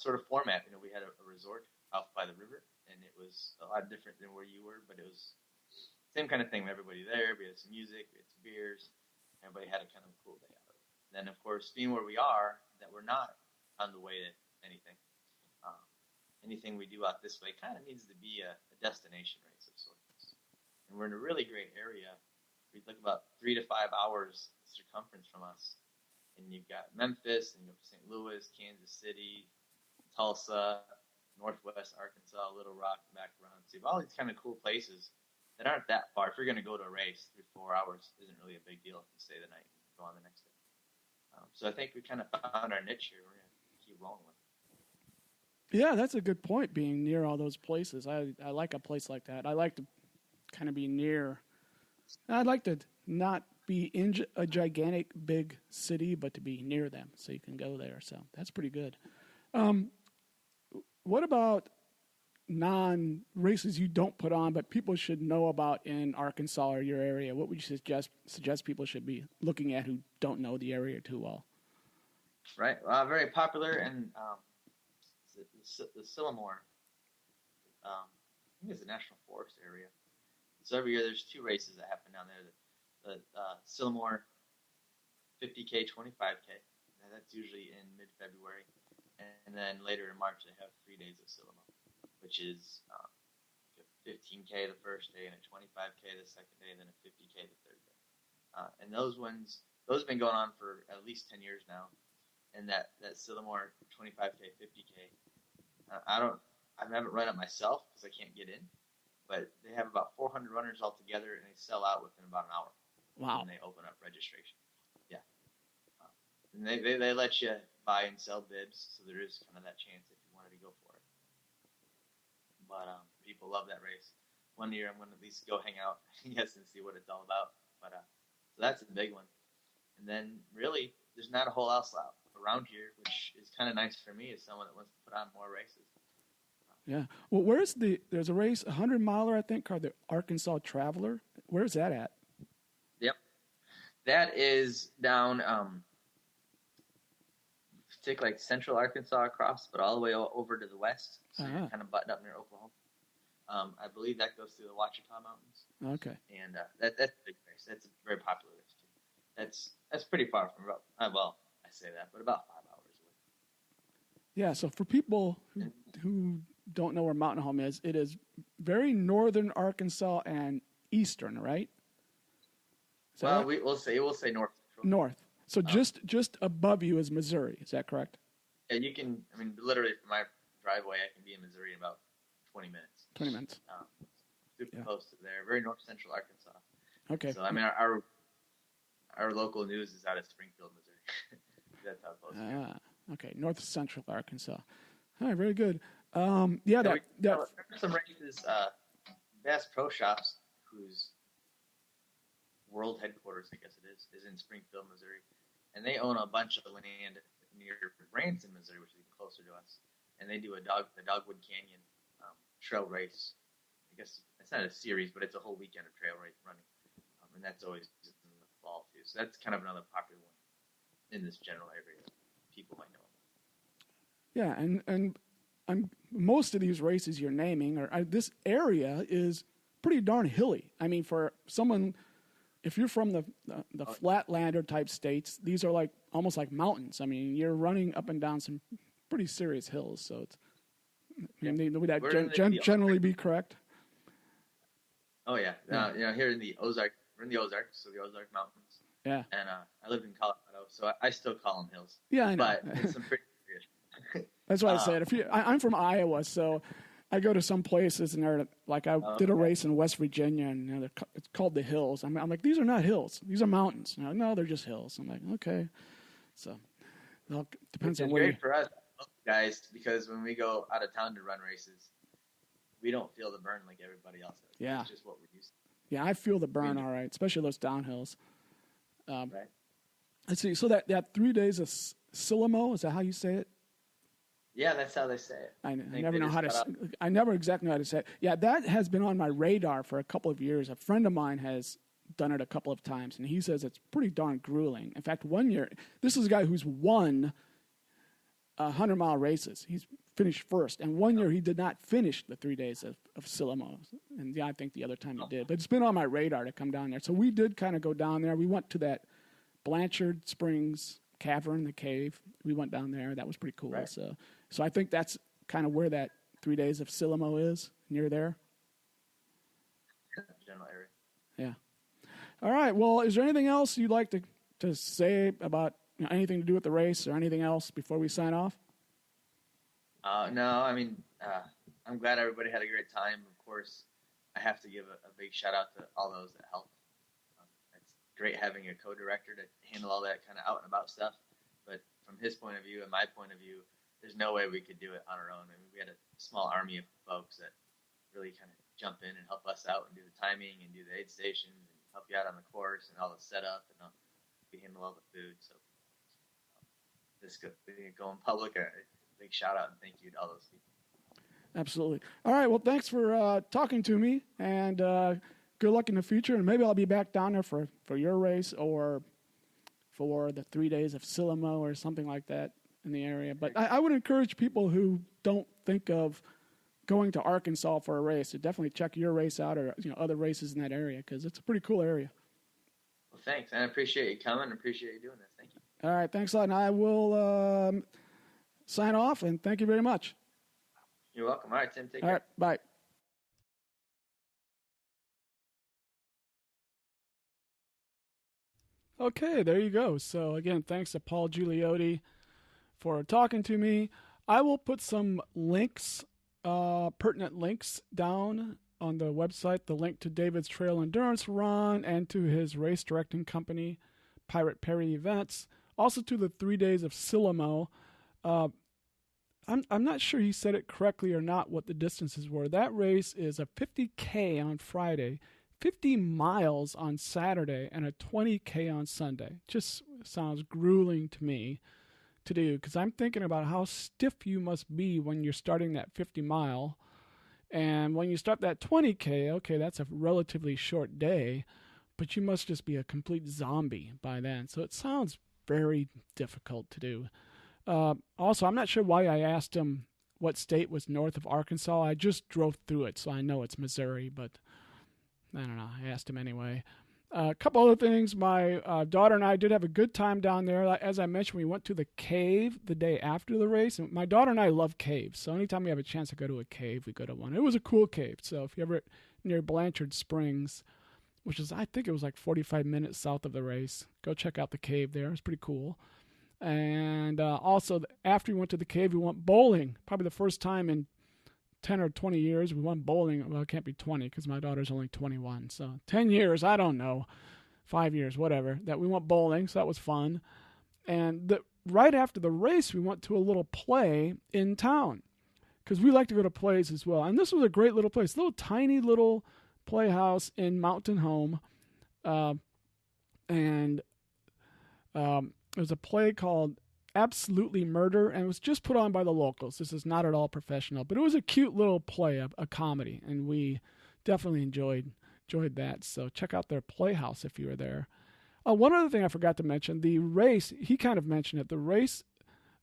sort of format. We had a resort out by the river, and it was a lot different than where you were, but it was the same kind of thing. Everybody there, we had some music, we had some beers, everybody had a kind of cool day out of it. Then, of course, being where we are, that we're not on the way to anything. Anything we do out this way kind of needs to be a destination race of sorts. And we're in a really great area. We look about 3 to 5 hours circumference from us. And you've got Memphis, and you have St. Louis, Kansas City, Tulsa, Northwest Arkansas, Little Rock, back around. So you have all these kind of cool places that aren't that far. If you're going to go to a race, 3 to 4 hours isn't really a big deal if you stay the night and go on the next day. So I think we kind of found our niche here. We're going to keep rolling with it.
Yeah, that's a good point, being near all those places. I like a place like that. I like to kind of be near. I'd like to not be in a gigantic big city, but to be near them so you can go there. So that's pretty good. What about non-races you don't put on, but people should know about in Arkansas or your area? What would you suggest people should be looking at who don't know the area too well?
Right. Very popular, and the Sylamore, I think it's the National Forest area. So every year there's 2 races that happen down there. The Sylamore 50K, 25K. That's usually in mid-February. And then later in March they have 3 days of Sylamore, which is a 15K the first day and a 25K the second day, and then a 50K the third day. And those have been going on for at least 10 years now. And that Sylamore 25K, 50K, I haven't run it myself because I can't get in, but they have about 400 runners altogether, and they sell out within about an hour.
Wow.
When they open up registration. Yeah. And they let you buy and sell bibs, so there is kind of that chance if you wanted to go for it. But people love that race. One year I'm going to at least go hang out, yes, and see what it's all about. But so that's a big one. And then really, there's not a whole else out around here, which is kind of nice for me as someone that wants to put on more races.
Yeah. Well, there's a race, 100-miler, I think, called the Arkansas Traveler. Where's that at?
Yep. That is down, take like central Arkansas across, but all the way over to the west. So you're kind of buttoned up near Oklahoma. I believe that goes through the Ouachita Mountains.
Okay.
And that's a big race. That's a very popular race, too. That's pretty far from about, I say that, but about 5 hours away.
Yeah, so for people who don't know where Mountain Home is, it is very northern Arkansas and eastern, right?
Well, we'll say north.
North. So just above you is Missouri. Is that correct?
Yeah, you can. I mean, literally from my driveway, I can be in Missouri in about 20 minutes.
20 minutes.
Super close to there. Very north central Arkansas.
Okay.
So I mean, our local news is out of Springfield, Missouri. That's how close.
Okay. North central Arkansas. All right. Very good.
Some races. Bass Pro Shops, whose world headquarters, I guess it is in Springfield, Missouri, and they own a bunch of land near Branson, Missouri, which is even closer to us. And they do the Dogwood Canyon trail race. They guess it's not a series, but it's a whole weekend of trail race running, and that's always in the fall too. So that's kind of another popular one in this general area that people might know.
Yeah, and most of these races you're naming, this area is pretty darn hilly. I mean, for someone, if you're from the flatlander type states, these are like almost like mountains. I mean, you're running up and down some pretty serious hills. So it's, would that generally be correct?
Oh yeah, here in the Ozarks, we're in the Ozarks, so the Ozark Mountains.
Yeah.
And I lived in Colorado, so I still call them hills.
Yeah, I know.
But it's some pretty serious.
That's why I said. I'm from Iowa, so I go to some places and they're like, I did a race in West Virginia, and it's called the Hills. I'm like, these are not hills; these are mountains. No, they're just hills. I'm like, okay. So, well, depends on where.
It's great for us guys because when we go out of town to run races, we don't feel the burn like everybody else does.
Yeah,
it's just what we're used to.
Yeah, I feel the burn all right, especially those downhills.
Right.
Let's see. So that 3 days of Silamo, is that how you say it?
Yeah, that's how they say it.
I never know how to. I never exactly know how to say it. Yeah, that has been on my radar for a couple of years. A friend of mine has done it a couple of times, and he says it's pretty darn grueling. In fact, one year, this is a guy who's won 100-mile races. He's finished first, and one year he did not finish the 3 days of Silamo. And yeah, I think the other time he did. But it's been on my radar to come down there. So we did kind of go down there. We went to that Blanchard Springs cavern, the cave. We went down there. That was pretty cool. Right. So I think that's kind of where that 3 days of Silamo is, near there.
General area.
Yeah. All right. Well, is there anything else you'd like to say about anything to do with the race or anything else before we sign off?
No, I mean, I'm glad everybody had a great time. Of course, I have to give a big shout out to all those that helped. It's great having a co-director to handle all that kind of out and about stuff. But from his point of view and my point of view, there's no way we could do it on our own. I mean, we had a small army of folks that really kind of jump in and help us out and do the timing and do the aid stations and help you out on the course and all the setup and we handle all the food. So this going public, a big shout out and thank you to all those people.
Absolutely. All right. Well, thanks for talking to me, and good luck in the future. And maybe I'll be back down there for your race or for the 3 days of Silamo or something like that in the area. But I would encourage people who don't think of going to Arkansas for a race to definitely check your race out or other races in that area because it's a pretty cool area.
Well, thanks. And I appreciate you coming and appreciate you doing this. Thank you.
All right. Thanks a lot. And I will sign off, and thank you very much.
You're welcome. All right, Tim. Take care.
All right. Bye. Okay, there you go. So again, thanks to Paul Gigliotti for talking to me. I will put some links, pertinent links down on the website, the link to David's Trail Endurance Run and to his race directing company, Pirate Perry Events, also to the 3 days of Silamo. I'm not sure he said it correctly or not what the distances were. That race is a 50K on Friday, 50 miles on Saturday, and a 20K on Sunday. Just sounds grueling to me to do because I'm thinking about how stiff you must be when you're starting that 50 mile. And when you start that 20K, okay, that's a relatively short day, but you must just be a complete zombie by then. So it sounds very difficult to do. Also, I'm not sure why I asked him what state was north of Arkansas. I just drove through it, so I know it's Missouri, but I don't know. I asked him anyway. A couple other things. My daughter and I did have a good time down there. As I mentioned, we went to the cave the day after the race. And my daughter and I love caves, so anytime we have a chance to go to a cave, we go to one. It was a cool cave. So if you're ever near Blanchard Springs, which is, I think it was like 45 minutes south of the race, go check out the cave there. It's pretty cool. And also, after we went to the cave, we went bowling. Probably the first time in 10 or 20 years we went bowling. Well, it can't be 20 because my daughter's only 21. So 10 years, I don't know, 5 years, whatever, that we went bowling. So that was fun. And right after the race, we went to a little play in town because we like to go to plays as well. And this was a great little place, little tiny little playhouse in Mountain Home. It was a play called Absolutely Murder, and it was just put on by the locals. This is not at all professional, but it was a cute little play, a comedy, and we definitely enjoyed that. So check out their Playhouse if you were there. One other thing I forgot to mention, the race, he kind of mentioned it, the race,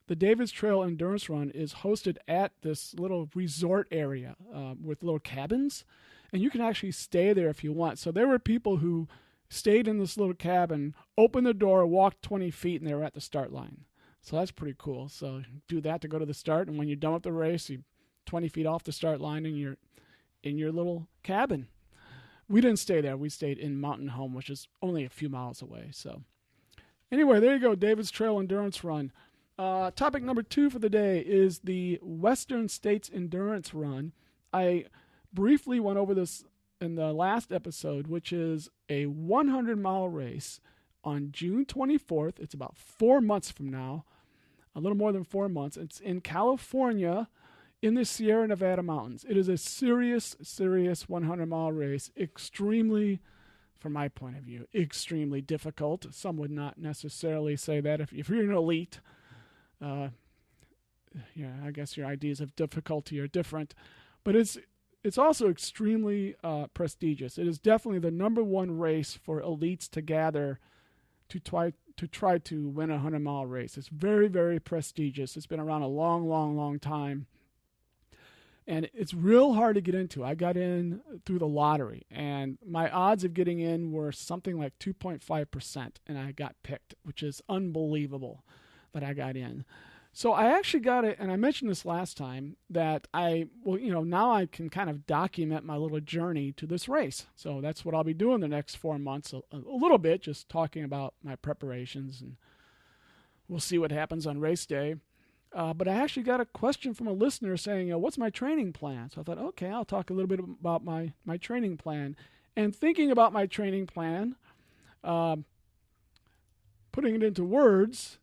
the David's Trail Endurance Run is hosted at this little resort area with little cabins, and you can actually stay there if you want. So there were people who stayed in this little cabin, opened the door, walked 20 feet, and they were at the start line. So that's pretty cool. So do that to go to the start, and when you're done with the race, you're 20 feet off the start line, and you're in your little cabin. We didn't stay there. We stayed in Mountain Home, which is only a few miles away. So anyway, there you go, David's Trail Endurance Run. Topic number 2 for the day is the Western States Endurance Run. I briefly went over this in the last episode, which is a 100-mile race on June 24th. It's about 4 months from now, a little more than 4 months. It's in California, in the Sierra Nevada mountains. It is a serious 100-mile race, extremely, from my point of view, extremely difficult. Some would not necessarily say that. If you're an elite, I guess your ideas of difficulty are different. But it's also extremely prestigious. It is definitely the number one race for elites to gather to try to win a 100-mile race. It's very, very prestigious. It's been around a long time. And it's real hard to get into. I got in through the lottery, and my odds of getting in were something like 2.5%, and I got picked, which is unbelievable that I got in. So I actually got it, and I mentioned this last time, that now I can kind of document my little journey to this race. So that's what I'll be doing the next 4 months, a little bit, just talking about my preparations, and we'll see what happens on race day. But I actually got a question from a listener saying, what's my training plan? So I thought, okay, I'll talk a little bit about my training plan. And thinking about my training plan, putting it into words,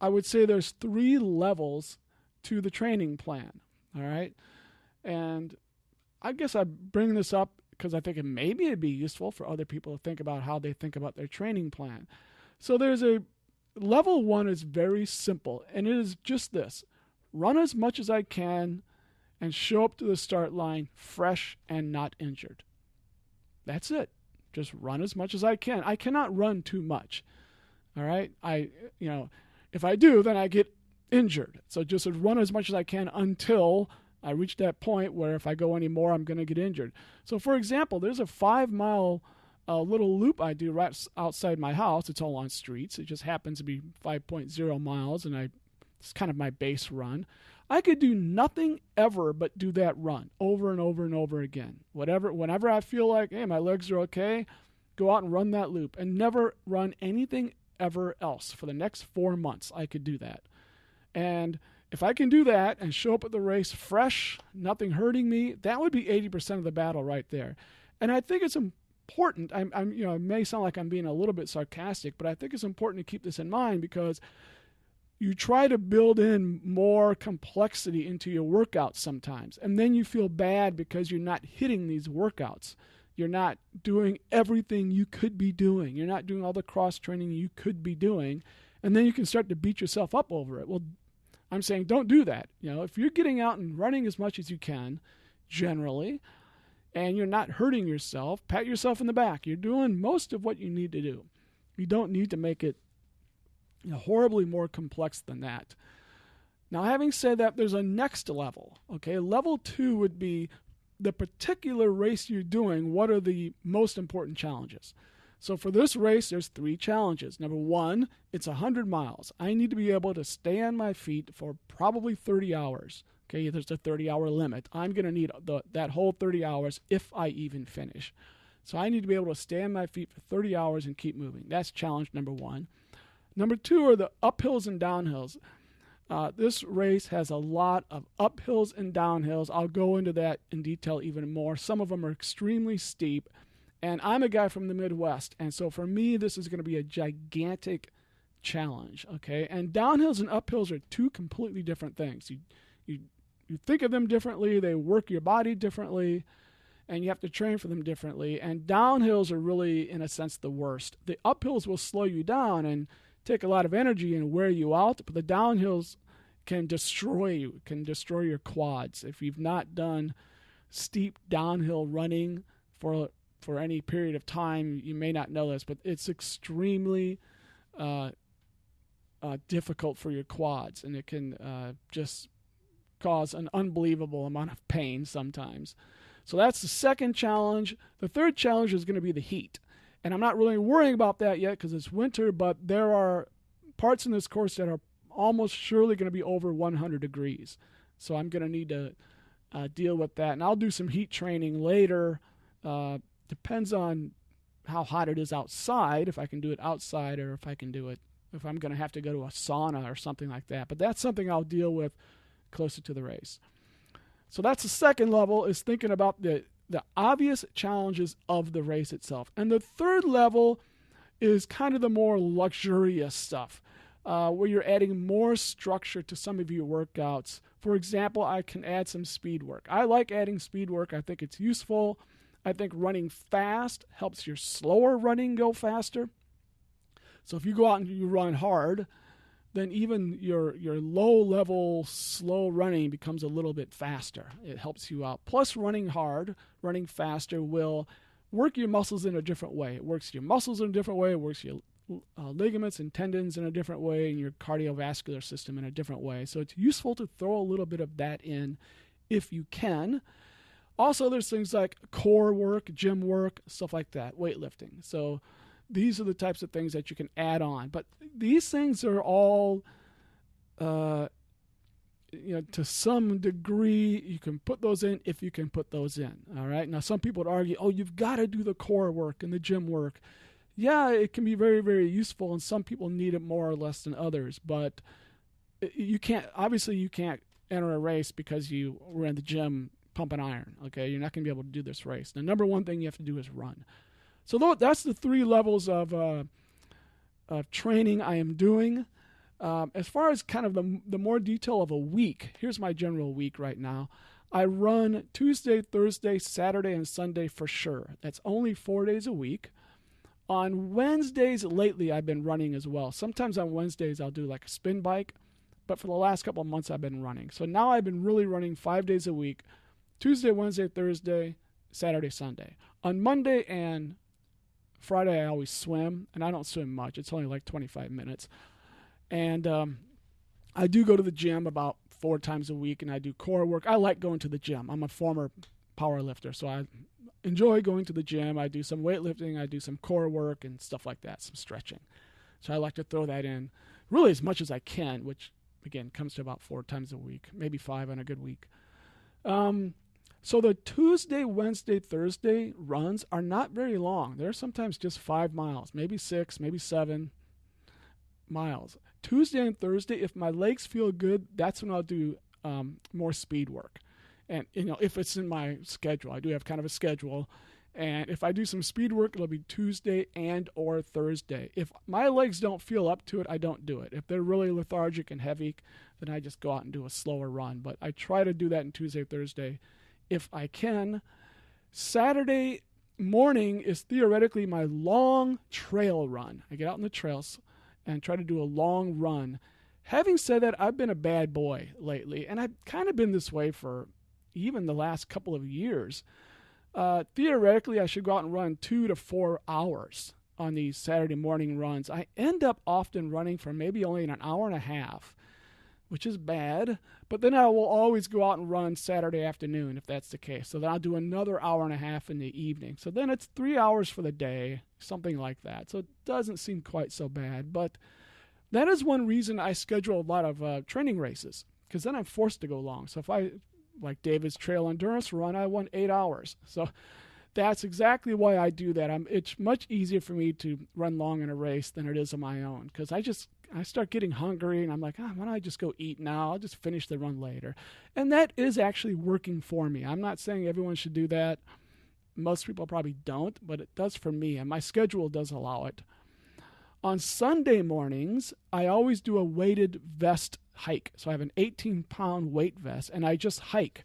I would say there's 3 levels to the training plan. All right. And I guess I bring this up because I think it'd be useful for other people to think about how they think about their training plan. So there's level 1 is very simple, and it is just this: run as much as I can and show up to the start line fresh and not injured. That's it. Just run as much as I can. I cannot run too much. All right? If I do, then I get injured. So just run as much as I can until I reach that point where if I go any more, I'm going to get injured. So for example, there's a 5-mile little loop I do right outside my house. It's all on streets. It just happens to be 5.0 miles, and it's kind of my base run. I could do nothing ever but do that run over and over and over again. Whenever I feel like, hey, my legs are okay, go out and run that loop, and never run anything ever else. For the next 4 months, I could do that. And if I can do that and show up at the race fresh, nothing hurting me, that would be 80% of the battle right there. And I think it's important. It may sound like I'm being a little bit sarcastic, but I think it's important to keep this in mind, because you try to build in more complexity into your workouts sometimes, and then you feel bad because you're not hitting these workouts. You're not doing everything you could be doing. You're not doing all the cross training you could be doing, and then you can start to beat yourself up over it. Well, I'm saying don't do that. If you're getting out and running as much as you can, generally, and you're not hurting yourself, pat yourself in the back. You're doing most of what you need to do. You don't need to make it horribly more complex than that. Now, having said that, there's a next level. Okay, level 2 would be the particular race you're doing. What are the most important challenges? So for this race, there's 3 challenges. Number 1, it's 100 miles. I need to be able to stay on my feet for probably 30 hours. Okay, there's a 30-hour limit. I'm going to need that whole 30 hours if I even finish. So I need to be able to stay on my feet for 30 hours and keep moving. That's challenge number 1. Number 2 are the uphills and downhills. This race has a lot of uphills and downhills. I'll go into that in detail even more. Some of them are extremely steep, and I'm a guy from the Midwest, and so for me, this is going to be a gigantic challenge. Okay, and downhills and uphills are 2 completely different things. You think of them differently, they work your body differently, and you have to train for them differently. And downhills are really, in a sense, the worst. The uphills will slow you down and take a lot of energy and wear you out, but the downhills can destroy you, can destroy your quads. If you've not done steep downhill running for any period of time. You may not know this, but it's extremely difficult for your quads, and it can just cause an unbelievable amount of pain sometimes. So that's the second challenge. The third challenge is going to be the heat. And I'm not really worrying about that yet because it's winter, but there are parts in this course that are almost surely going to be over 100 degrees. So I'm going to need to deal with that. And I'll do some heat training later. Depends on how hot it is outside, if I can do it outside or if I'm going to have to go to a sauna or something like that. But that's something I'll deal with closer to the race. So that's the second level, is thinking about the obvious challenges of the race itself. And the third level is kind of the more luxurious stuff, where you're adding more structure to some of your workouts. For example, I can add some speed work. I like adding speed work. I think it's useful. I think running fast helps your slower running go faster. So if you go out and you run hard, then even your low-level slow running becomes a little bit faster. It helps you out. Plus, running hard, running faster will work your muscles in a different way. It works your muscles in a different way. It works your ligaments and tendons in a different way, and your cardiovascular system in a different way. So it's useful to throw a little bit of that in if you can. Also, there's things like core work, gym work, stuff like that, weightlifting. So these are the types of things that you can add on. But these things are all, to some degree, you can put those in if you can put those in. All right. Now, some people would argue, you've got to do the core work and the gym work. Yeah, it can be very, very useful, and some people need it more or less than others. But you can't enter a race because you were in the gym pumping iron. Okay, you're not going to be able to do this race. The number one thing you have to do is run. So that's the three levels of training I am doing. As far as kind of the more detail of a week, here's my general week right now. I run Tuesday, Thursday, Saturday, and Sunday for sure. That's only 4 days a week. On Wednesdays lately, I've been running as well. Sometimes on Wednesdays, I'll do like a spin bike. But for the last couple of months, I've been running. So now I've been really running 5 days a week. Tuesday, Wednesday, Thursday, Saturday, Sunday. On Monday and Friday, I always swim, and I don't swim much. It's only like 25 minutes. And I do go to the gym about 4 times a week, and I do core work. I like going to the gym. I'm a former power lifter, so I enjoy going to the gym. I do some weightlifting. I do some core work and stuff like that, some stretching. So I like to throw that in really as much as I can, which, again, comes to about 4 times a week, maybe 5 on a good week. So the Tuesday, Wednesday, Thursday runs are not very long. They're sometimes just 5 miles, maybe 6, maybe 7 miles. Tuesday and Thursday, if my legs feel good, that's when I'll do more speed work. And, if it's in my schedule, I do have kind of a schedule. And if I do some speed work, it'll be Tuesday and or Thursday. If my legs don't feel up to it, I don't do it. If they're really lethargic and heavy, then I just go out and do a slower run. But I try to do that in Tuesday, Thursday, if I can. Saturday morning is theoretically my long trail run. I get out in the trails and try to do a long run. Having said that, I've been a bad boy lately, and I've kind of been this way for even the last couple of years. Theoretically, I should go out and run 2 to 4 hours on these Saturday morning runs. I end up often running for maybe only an hour and a half, which is bad. But then I will always go out and run Saturday afternoon if that's the case. So then I'll do another hour and a half in the evening. So then it's 3 hours for the day, something like that. So it doesn't seem quite so bad. But that is one reason I schedule a lot of training races, because then I'm forced to go long. So if I, like David's Trail Endurance Run, I won 8 hours. So that's exactly why I do that. It's much easier for me to run long in a race than it is on my own, because I start getting hungry, and I'm like, why don't I just go eat now? I'll just finish the run later. And that is actually working for me. I'm not saying everyone should do that. Most people probably don't, but it does for me, and my schedule does allow it. On Sunday mornings, I always do a weighted vest hike. So I have an 18-pound weight vest, and I just hike.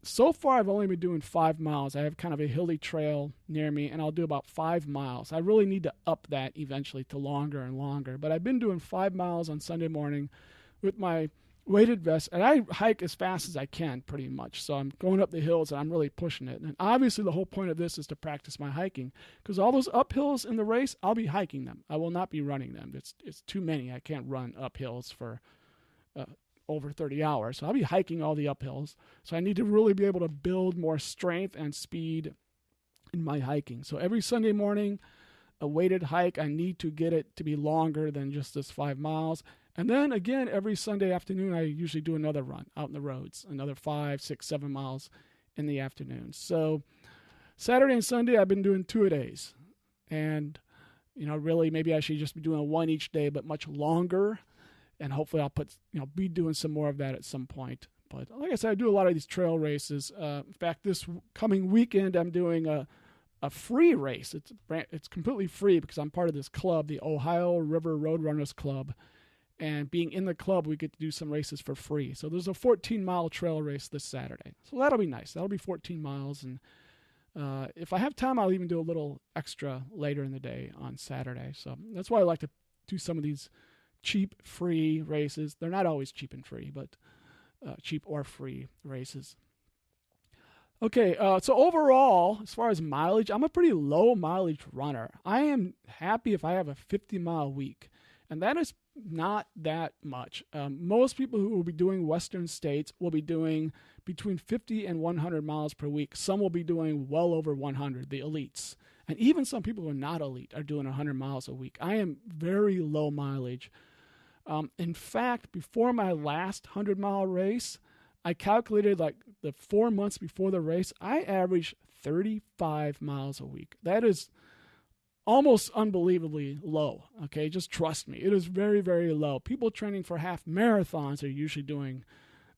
So far, I've only been doing 5 miles. I have kind of a hilly trail near me, and I'll do about 5 miles. I really need to up that eventually to longer and longer. But I've been doing 5 miles on Sunday morning with my weighted vest, and I hike as fast as I can pretty much. So I'm going up the hills and I'm really pushing it. And obviously the whole point of this is to practice my hiking, because all those uphills in the race, I'll be hiking them. I will not be running them. It's too many. I can't run uphills for over 30 hours. So I'll be hiking all the uphills. So I need to really be able to build more strength and speed in my hiking. So every Sunday morning, a weighted hike, I need to get it to be longer than just this 5 miles. And then again, every Sunday afternoon, I usually do another run out in the roads, another 5, 6, 7 miles in the afternoon. So Saturday and Sunday, I've been doing 2-a-days. And, really maybe I should just be doing one each day, but much longer. And hopefully I'll be doing some more of that at some point. But like I said, I do a lot of these trail races. In fact, this coming weekend, I'm doing a free race. It's completely free because I'm part of this club, the Ohio River Roadrunners Club. And being in the club, we get to do some races for free. So there's a 14-mile trail race this Saturday. So that'll be nice. That'll be 14 miles. And if I have time, I'll even do a little extra later in the day on Saturday. So that's why I like to do some of these cheap, free races. They're not always cheap and free, but cheap or free races. Okay, so overall, as far as mileage, I'm a pretty low mileage runner. I am happy if I have a 50-mile week, and that is not that much. Most people who will be doing Western states will be doing between 50 and 100 miles per week. Some will be doing well over 100, the elites. And even some people who are not elite are doing 100 miles a week. I am very low mileage. In fact, before my last 100-mile race, I calculated like the 4 months before the race, I averaged 35 miles a week. That is almost unbelievably low. Okay, just trust me. It is very, very low. People training for half marathons are usually doing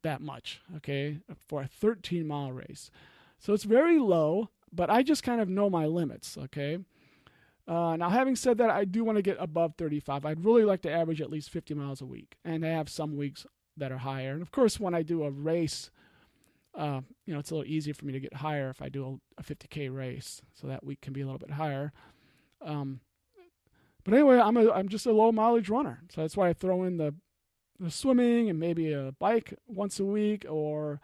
that much, okay, for a 13-mile race. So it's very low, but I just kind of know my limits, okay? Now, having said that, I do want to get above 35. I'd really like to average at least 50 miles a week, and I have some weeks that are higher. And of course, when I do a race, it's a little easier for me to get higher if I do a 50K race. So that week can be a little bit higher. But anyway, I'm just a low mileage runner. So that's why I throw in the swimming and maybe a bike once a week, or,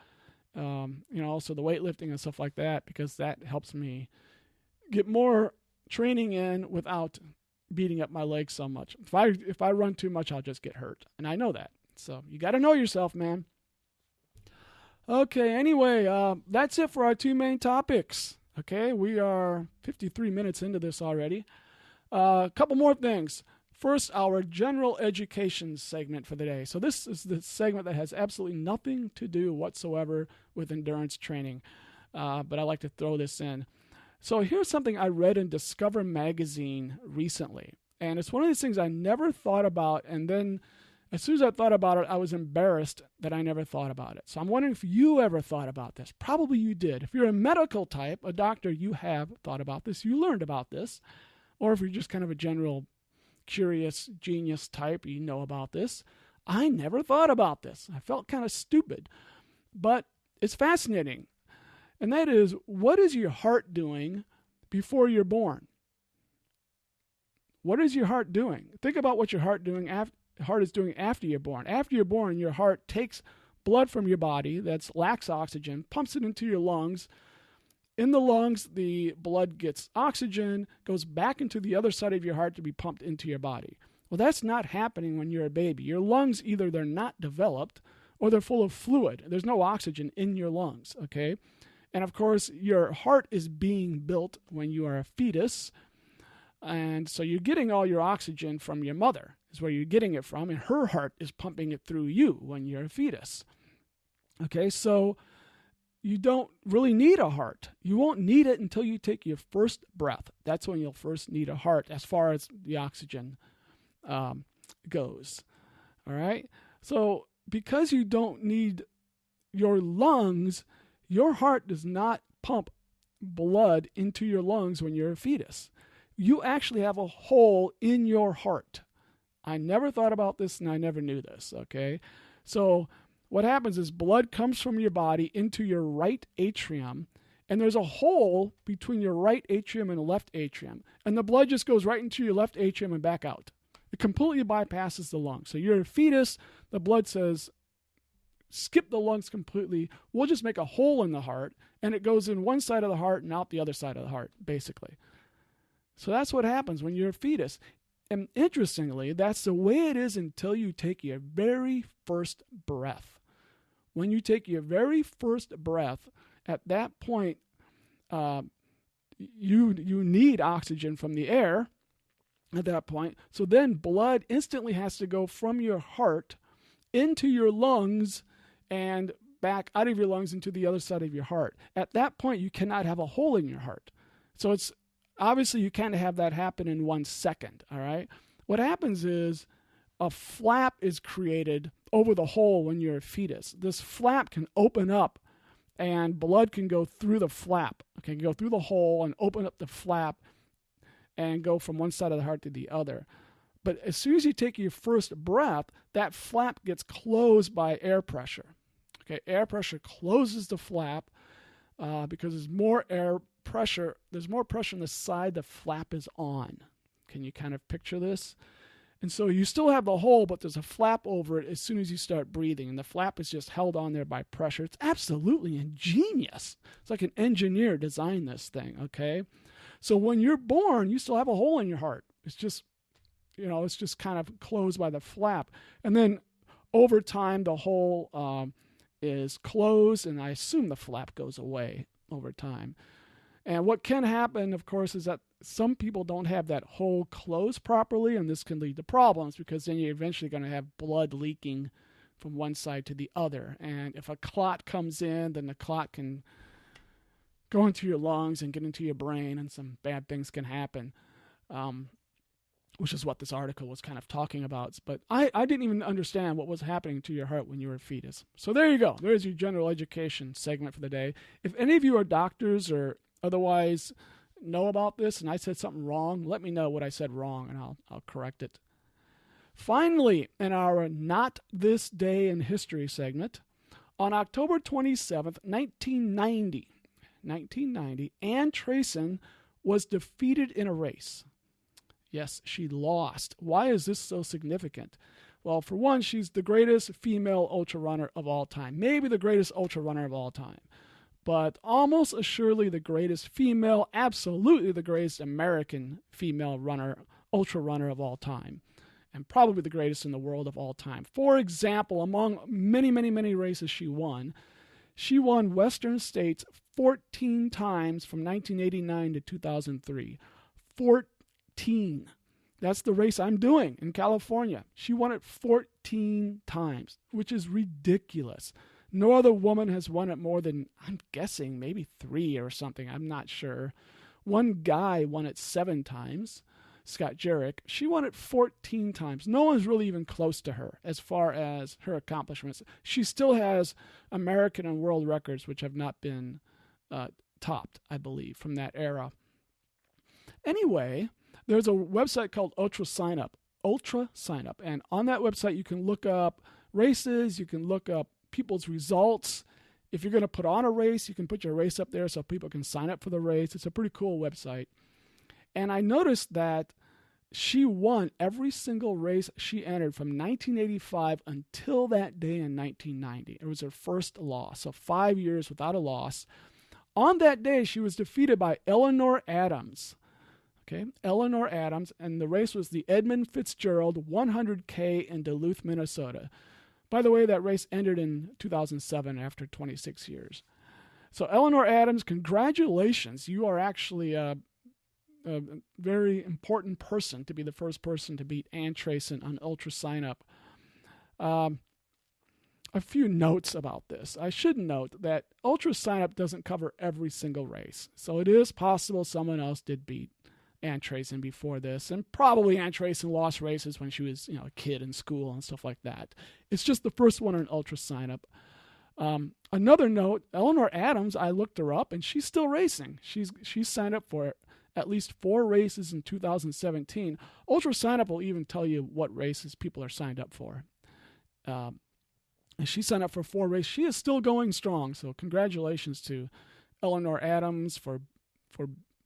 also the weightlifting and stuff like that, because that helps me get more training in without beating up my legs so much. If I run too much, I'll just get hurt. And I know that. So you got to know yourself, man. Okay, anyway, that's it for our two main topics. Okay, we are 53 minutes into this already. A couple more things. First, our general education segment for the day. So this is the segment that has absolutely nothing to do whatsoever with endurance training, but I like to throw this in. So here's something I read in Discover magazine recently, and it's one of these things I never thought about, and then as soon as I thought about it, I was embarrassed that I never thought about it. So I'm wondering if you ever thought about this. Probably you did. If you're a medical type, a doctor, you have thought about this. You learned about this. Or if you're just kind of a general curious genius type, you know about this. I never thought about this. I felt kind of stupid. But it's fascinating. And that is, what is your heart doing before you're born? What is your heart doing? Think about what your heart is doing after you're born. After you're born, your heart takes blood from your body that lacks oxygen, pumps it into your lungs. In the lungs, the blood gets oxygen, goes back into the other side of your heart to be pumped into your body. Well, that's not happening when you're a baby. Your lungs, either they're not developed or they're full of fluid. There's no oxygen in your lungs, okay? And of course, your heart is being built when you are a fetus. And so you're getting all your oxygen from your mother, is where you're getting it from, and her heart is pumping it through you when you're a fetus. Okay, so you don't really need a heart. You won't need it until you take your first breath. That's when you'll first need a heart as far as the oxygen goes. All right, so because you don't need your lungs, your heart does not pump blood into your lungs when you're a fetus. You actually have a hole in your heart. I never thought about this and I never knew this, okay? So what happens is blood comes from your body into your right atrium, and there's a hole between your right atrium and left atrium, and the blood just goes right into your left atrium and back out. It completely bypasses the lung. So you're a fetus, the blood says, skip the lungs completely. We'll just make a hole in the heart, and it goes in one side of the heart and out the other side of the heart, basically. So that's what happens when you're a fetus. And interestingly, that's the way it is until you take your very first breath. When you take your very first breath, at that point, you need oxygen from the air at that point. So then blood instantly has to go from your heart into your lungs and back out of your lungs into the other side of your heart. At that point, you cannot have a hole in your heart. So it's obviously you can't have that happen in 1 second, all right? What happens is a flap is created over the hole when you're a fetus. This flap can open up and blood can go through the flap. Okay, go through the hole and open up the flap and go from one side of the heart to the other. But as soon as you take your first breath, that flap gets closed by air pressure. Okay, air pressure closes the flap because there's more air pressure. There's more pressure on the side the flap is on. Can you kind of picture this? And so you still have the hole, but there's a flap over it as soon as you start breathing. And the flap is just held on there by pressure. It's absolutely ingenious. It's like an engineer designed this thing, okay? So when you're born, you still have a hole in your heart. It's just, it's just kind of closed by the flap. And then over time, the hole is closed, and I assume the flap goes away over time. And what can happen, of course, is that some people don't have that hole closed properly, and this can lead to problems because then you're eventually going to have blood leaking from one side to the other. And if a clot comes in, then the clot can go into your lungs and get into your brain, and some bad things can happen, which is what this article was kind of talking about. But I didn't even understand what was happening to your heart when you were a fetus. So there you go. There's your general education segment for the day. If any of you are doctors or otherwise know about this and I said something wrong, let me know what I said wrong and I'll correct it. Finally, in our Not This Day in History segment, on October 27th, 1990, Ann Trason was defeated in a race. Yes, she lost. Why is this so significant? Well, for one, she's the greatest female ultra runner of all time, maybe the greatest ultra runner of all time. But almost assuredly the greatest female, absolutely the greatest American female runner, ultra runner of all time, and probably the greatest in the world of all time. For example, among many, many, many races she won Western States 14 times from 1989 to 2003. 14. That's the race I'm doing in California. She won it 14 times, which is ridiculous. No other woman has won it more than, I'm guessing, maybe 3 or something. I'm not sure. One guy won it 7 times, Scott Jurek. She won it 14 times. No one's really even close to her as far as her accomplishments. She still has American and world records, which have not been topped, I believe, from that era. Anyway, there's a website called Ultra Sign Up. And on that website, you can look up races, you can look up people's results. If you're going to put on a race, you can put your race up there so people can sign up for the race. It's a pretty cool website. And I noticed that she won every single race she entered from 1985 until that day in 1990. It was her first loss, so 5 years without a loss. On that day, she was defeated by Eleanor Adams. Okay, Eleanor Adams, and the race was the Edmund Fitzgerald 100K in Duluth, Minnesota. By the way, that race ended in 2007 after 26 years. So Eleanor Adams, congratulations. You are actually a very important person to be the first person to beat Ann Trason on Ultra Sign Up. A few notes about this. I should note that Ultra Sign Up doesn't cover every single race. So it is possible someone else did beat Ann Trason before this, and probably Ann Trason lost races when she was, a kid in school and stuff like that. It's just the first one on Ultra Sign Up. Another note: Eleanor Adams, I looked her up, and she's still racing. She's signed up for at least 4 races in 2017. Ultra Sign Up will even tell you what races people are signed up for. And she signed up for 4 races. She is still going strong. So congratulations to Eleanor Adams for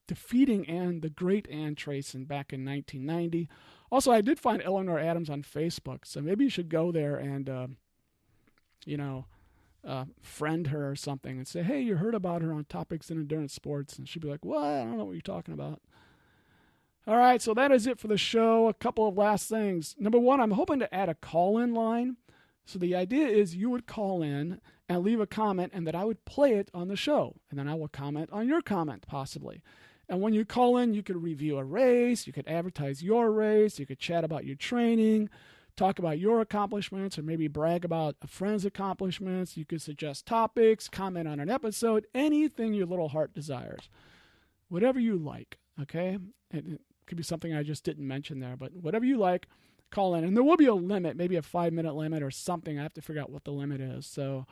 defeating the great Ann Trason back in 1990. Also, I did find Eleanor Adams on Facebook, so maybe you should go there and, friend her or something and say, hey, you heard about her on Topics in Endurance Sports. And she'd be like, what? I don't know what you're talking about. All right, so that is it for the show. A couple of last things. Number one, I'm hoping to add a call-in line. So the idea is you would call in and leave a comment and that I would play it on the show. And then I will comment on your comment, possibly. And when you call in, you could review a race, you could advertise your race, you could chat about your training, talk about your accomplishments, or maybe brag about a friend's accomplishments. You could suggest topics, comment on an episode, anything your little heart desires. Whatever you like, okay? It could be something I just didn't mention there, but whatever you like, call in. And there will be a limit, maybe a 5-minute limit or something. I have to figure out what the limit is. So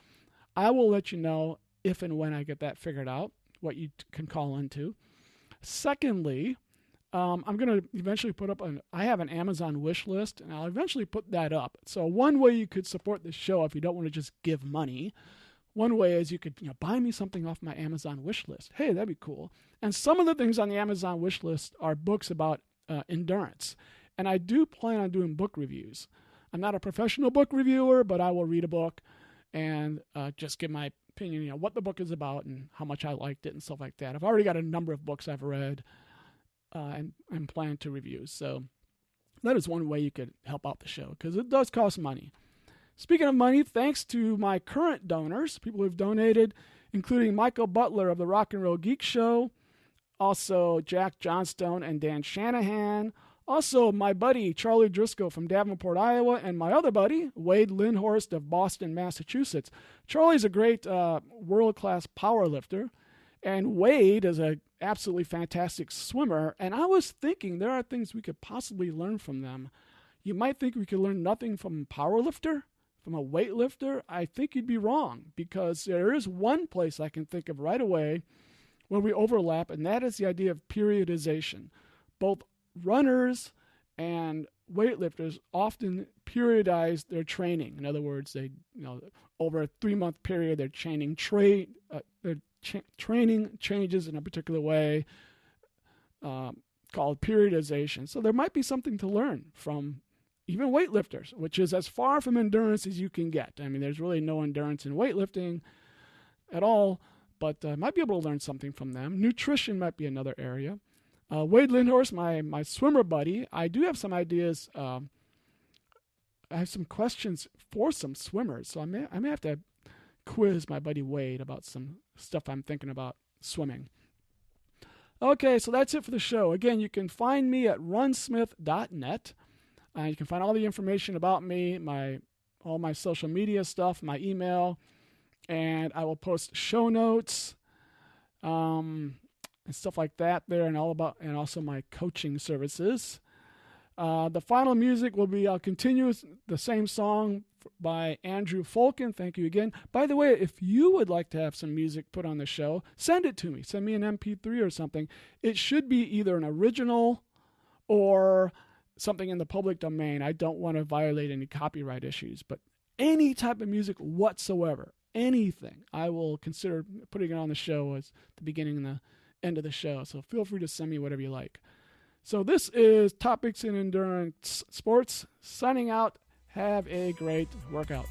I will let you know if and when I get that figured out, what you can call into. Secondly, I'm going to eventually I have an Amazon wish list, and I'll eventually put that up. So one way you could support the show if you don't want to just give money, one way is you could buy me something off my Amazon wish list. Hey, that'd be cool. And some of the things on the Amazon wish list are books about endurance. And I do plan on doing book reviews. I'm not a professional book reviewer, but I will read a book and just give my opinion, what the book is about and how much I liked it and stuff like that. I've already got a number of books I've read and plan to review. So that is one way you could help out the show because it does cost money. Speaking of money, thanks to my current donors, people who've donated, including Michael Butler of the Rock and Roll Geek Show, also Jack Johnstone and Dan Shanahan, also my buddy Charlie Driscoll from Davenport, Iowa, and my other buddy, Wade Lindhorst of Boston, Massachusetts. Charlie's a great world-class power lifter, and Wade is an absolutely fantastic swimmer, and I was thinking there are things we could possibly learn from them. You might think we could learn nothing from a power lifter, from a weightlifter. I think you'd be wrong, because there is one place I can think of right away where we overlap, and that is the idea of periodization. Both runners and weightlifters often periodize their training. In other words, they, over a 3-month period, their training changes in a particular way, called periodization. So there might be something to learn from even weightlifters, which is as far from endurance as you can get. I mean, there's really no endurance in weightlifting at all, but might be able to learn something from them. Nutrition might be another area. Wade Lindhorst, my swimmer buddy, I do have some ideas. I have some questions for some swimmers, so I may have to quiz my buddy Wade about some stuff I'm thinking about swimming. Okay, so that's it for the show. Again, you can find me at runsmith.net. You can find all the information about me, all my social media stuff, my email, and I will post show notes and stuff like that there, and also my coaching services. The final music will be, I'll continue the same song by Andrew Folkin. Thank you again. By the way, if you would like to have some music put on the show, send it to me. Send me an MP3 or something. It should be either an original or something in the public domain. I don't want to violate any copyright issues, but any type of music whatsoever, anything, I will consider putting it on the show as the beginning and the end of the show. So feel free to send me whatever you like. So this is Topics in Endurance Sports, signing out. Have a great workout.